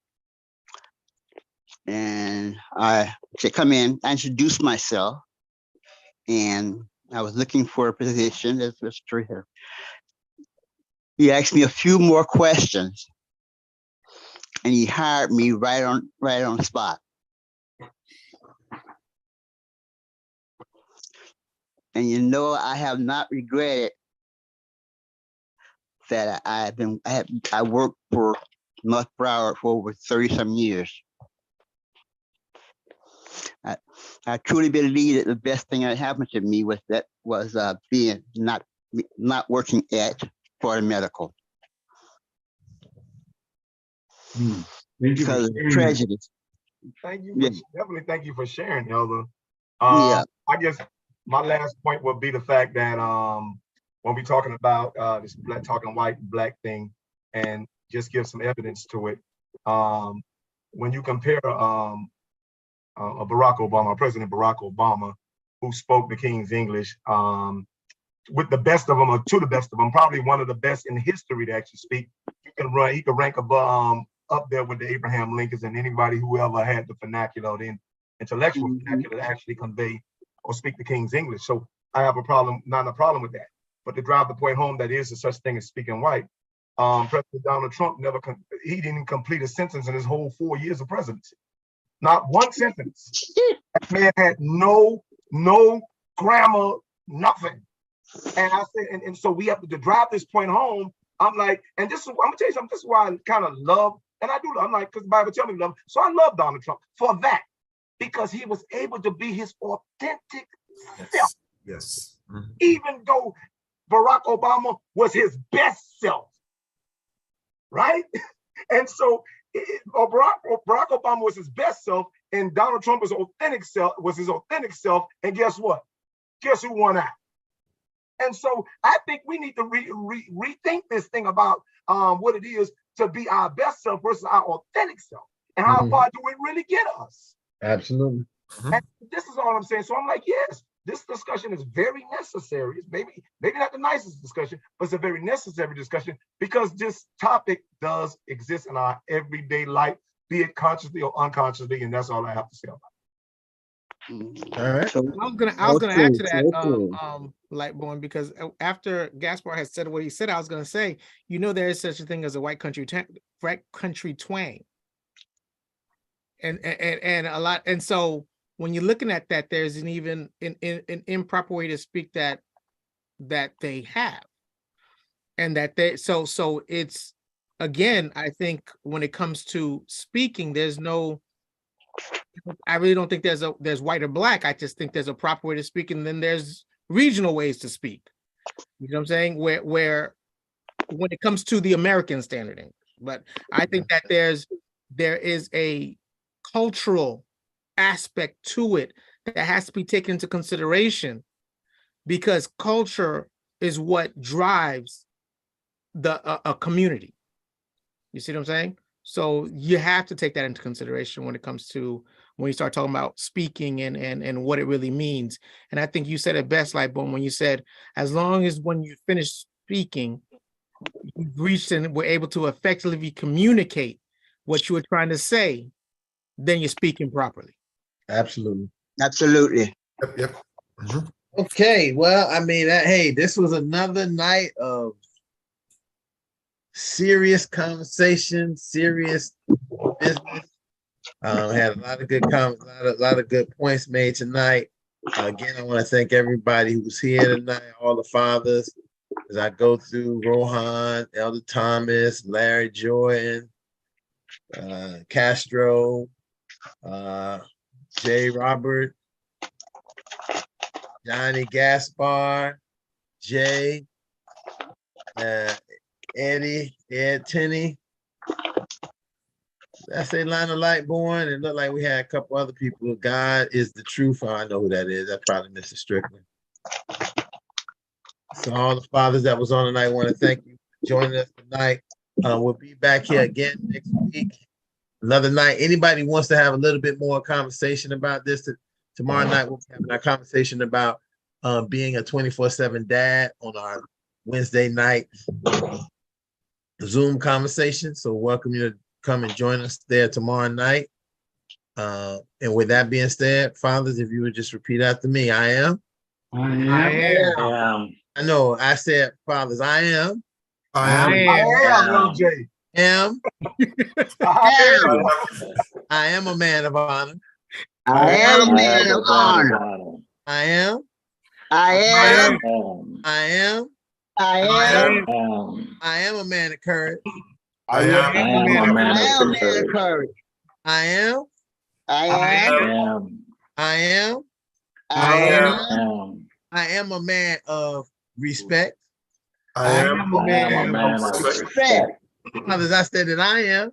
[SPEAKER 11] and I said, "Come in." I introduced myself, and I was looking for a position as a respirator. He asked me a few more questions, and he hired me right on the spot. And you know, I have not regretted that I worked for North Broward for over 30-some years. I truly believe that the best thing that happened to me was being not working at Florida Medical
[SPEAKER 5] Thank you for
[SPEAKER 11] because of
[SPEAKER 5] sharing that.
[SPEAKER 11] prejudice.
[SPEAKER 5] Thank you.
[SPEAKER 11] Yeah.
[SPEAKER 5] Definitely thank you for sharing, Elder.
[SPEAKER 11] Yeah.
[SPEAKER 5] I guess my last point would be the fact that when we're talking about this black talking white and black thing, and just give some evidence to it. When you compare Barack Obama, President Barack Obama, who spoke the King's English, with the best of them, or to the best of them, probably one of the best in history to actually speak. He can rank above, up there with the Abraham Lincolns and anybody who ever had the vernacular, the intellectual vernacular to actually convey or speak the King's English. So I have not a problem with that. But to drive the point home, that is a such thing as speaking white. President Donald Trump he didn't complete a sentence in his whole 4 years of presidency. Not one sentence. That man had no grammar, nothing. And I said, and so we have to drive this point home. I'm like, and this is, I'm gonna tell you something, this is why I kind of love, and I do, I'm like, because the Bible tells me love, so I love Donald Trump for that, because he was able to be his authentic self.
[SPEAKER 7] Yes.
[SPEAKER 5] Even though Barack Obama was his best self, right? And so Barack Obama was his best self, and Donald Trump was his authentic self, and guess what? Guess who won out? And so I think we need to rethink this thing about what it is to be our best self versus our authentic self, and how far do it really get us?
[SPEAKER 1] Absolutely.
[SPEAKER 5] And this is all I'm saying. So I'm like, yes, this discussion is very necessary. It's maybe not the nicest discussion, but it's a very necessary discussion, because this topic does exist in our everyday life, be it consciously or unconsciously, and that's all I have to say about it.
[SPEAKER 1] All right.
[SPEAKER 2] I was gonna add to that, Lightborn, because after Gaspar had said what he said, I was gonna say, there is such a thing as a white country twang, and a lot, and so when you're looking at that, there's an improper way to speak that they have, and that they so it's, again, I think when it comes to speaking, I really don't think there's white or black. I just think there's a proper way to speak, and then there's regional ways to speak. You know what I'm saying? Where when it comes to the American standard English, but I think that there is a cultural aspect to it that has to be taken into consideration, because culture is what drives a community. You see what I'm saying? So you have to take that into consideration when it comes to when you start talking about speaking and what it really means. And I think you said it best, Lightbone, when you said, as long as when you finish speaking, you've reached and were able to effectively communicate what you were trying to say, then you're speaking properly.
[SPEAKER 1] Absolutely.
[SPEAKER 11] Absolutely.
[SPEAKER 7] Yep.
[SPEAKER 1] Okay. Well, I mean, hey, this was another night of serious conversation, serious business. Had a lot of good comments, a lot of good points made tonight. Again, I want to thank everybody who was here tonight, all the fathers, as I go through Rohan, Elder Thomas, Larry Jordan, Castro, Jay Robert, Johnny Gaspar, Jay, Eddie, Ed Tenney. I say Lionel Lightborn, and looked like we had a couple other people. God is the truth. Oh, I know who that is. That's probably Mr. Strickland. So all the fathers that was on tonight, I want to thank you for joining us tonight. We'll be back here again next week. Another night. Anybody wants to have a little bit more conversation about this, tomorrow night we'll be having a conversation about being a 24/7 dad on our Wednesday night Zoom conversation. So welcome you to come and join us there tomorrow night. And with that being said, fathers, if you would just repeat after me. I am. I know I said, fathers, I am. I am a man of honor.
[SPEAKER 11] I am a man of honor.
[SPEAKER 1] I am.
[SPEAKER 11] I am.
[SPEAKER 1] I am.
[SPEAKER 11] I am.
[SPEAKER 1] I am a man of courage.
[SPEAKER 7] I am.
[SPEAKER 4] I am a man
[SPEAKER 11] I
[SPEAKER 4] of
[SPEAKER 11] am man of
[SPEAKER 4] courage.
[SPEAKER 11] courage.
[SPEAKER 1] I am.
[SPEAKER 11] I
[SPEAKER 4] I
[SPEAKER 11] am.
[SPEAKER 4] am.
[SPEAKER 1] I am.
[SPEAKER 11] I am.
[SPEAKER 4] am.
[SPEAKER 1] I am a man of respect.
[SPEAKER 7] I
[SPEAKER 5] I
[SPEAKER 7] am.
[SPEAKER 5] am a
[SPEAKER 4] I am a
[SPEAKER 5] man
[SPEAKER 4] man
[SPEAKER 5] of
[SPEAKER 4] of
[SPEAKER 5] respect.
[SPEAKER 4] respect.
[SPEAKER 1] Others, I said that I am.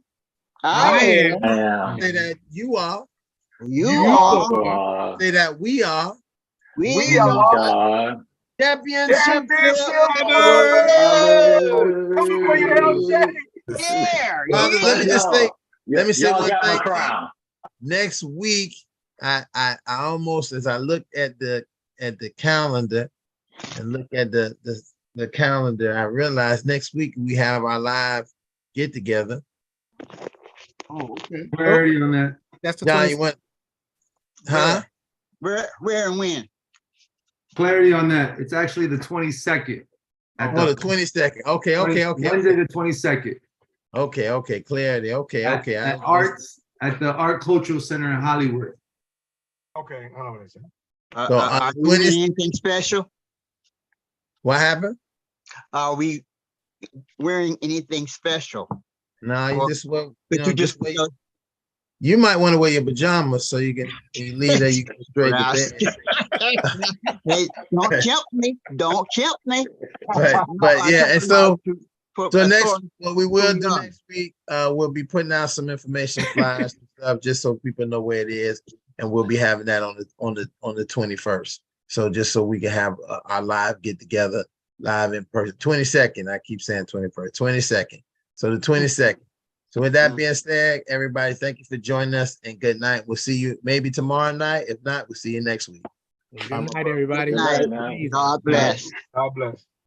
[SPEAKER 11] I am.
[SPEAKER 4] I am.
[SPEAKER 1] Say that you are.
[SPEAKER 11] You
[SPEAKER 5] You
[SPEAKER 11] are.
[SPEAKER 4] You
[SPEAKER 5] are.
[SPEAKER 4] are.
[SPEAKER 1] Say that we are.
[SPEAKER 11] We
[SPEAKER 5] We
[SPEAKER 11] are.
[SPEAKER 4] God.
[SPEAKER 1] Championship.
[SPEAKER 5] Championship. Come for your help, Shaq.
[SPEAKER 11] Yeah.
[SPEAKER 1] Let me just say. Let me say
[SPEAKER 4] Y'all
[SPEAKER 1] one
[SPEAKER 4] got my
[SPEAKER 1] thing.
[SPEAKER 4] crown.
[SPEAKER 1] Next week, I almost, as I look at the calendar and look at the calendar, I realize next week we have our live get together.
[SPEAKER 11] Oh, okay.
[SPEAKER 9] Clarity on that.
[SPEAKER 2] That's the
[SPEAKER 1] John,
[SPEAKER 2] 20th.
[SPEAKER 1] you want? Huh?
[SPEAKER 11] Where and when?
[SPEAKER 9] Clarity on that. It's actually the 22nd.
[SPEAKER 1] Oh, the 22nd. Okay.
[SPEAKER 9] Wednesday the 22nd.
[SPEAKER 1] Okay. Clarity. Okay.
[SPEAKER 9] At
[SPEAKER 1] I
[SPEAKER 9] the Art Cultural Center in Hollywood.
[SPEAKER 5] Okay, I know what it is.
[SPEAKER 1] So,
[SPEAKER 11] Are we doing anything special?
[SPEAKER 1] What happened?
[SPEAKER 11] Are we wearing anything special?
[SPEAKER 1] No, you
[SPEAKER 11] Or
[SPEAKER 1] just well,
[SPEAKER 11] But you just
[SPEAKER 1] wait. You might want to wear your pajamas so you can when you leave there, you can go straight to bed.
[SPEAKER 11] Hey, don't tempt me. Don't tempt me.
[SPEAKER 1] But yeah, and so next, what we will do
[SPEAKER 11] young.
[SPEAKER 1] next week, we'll be putting out some information flyers and stuff just so people know where it is, and we'll be having that on the 21st. So just so we can have our live get together, live in person. 22nd, I keep saying 21st, 22nd. So the 22nd. So with that being said, everybody, thank you for joining us and good night. We'll see you maybe tomorrow night. If not, we'll see you next week.
[SPEAKER 2] Good night, everybody.
[SPEAKER 11] Good night.
[SPEAKER 4] Good night.
[SPEAKER 11] God bless.
[SPEAKER 5] God bless.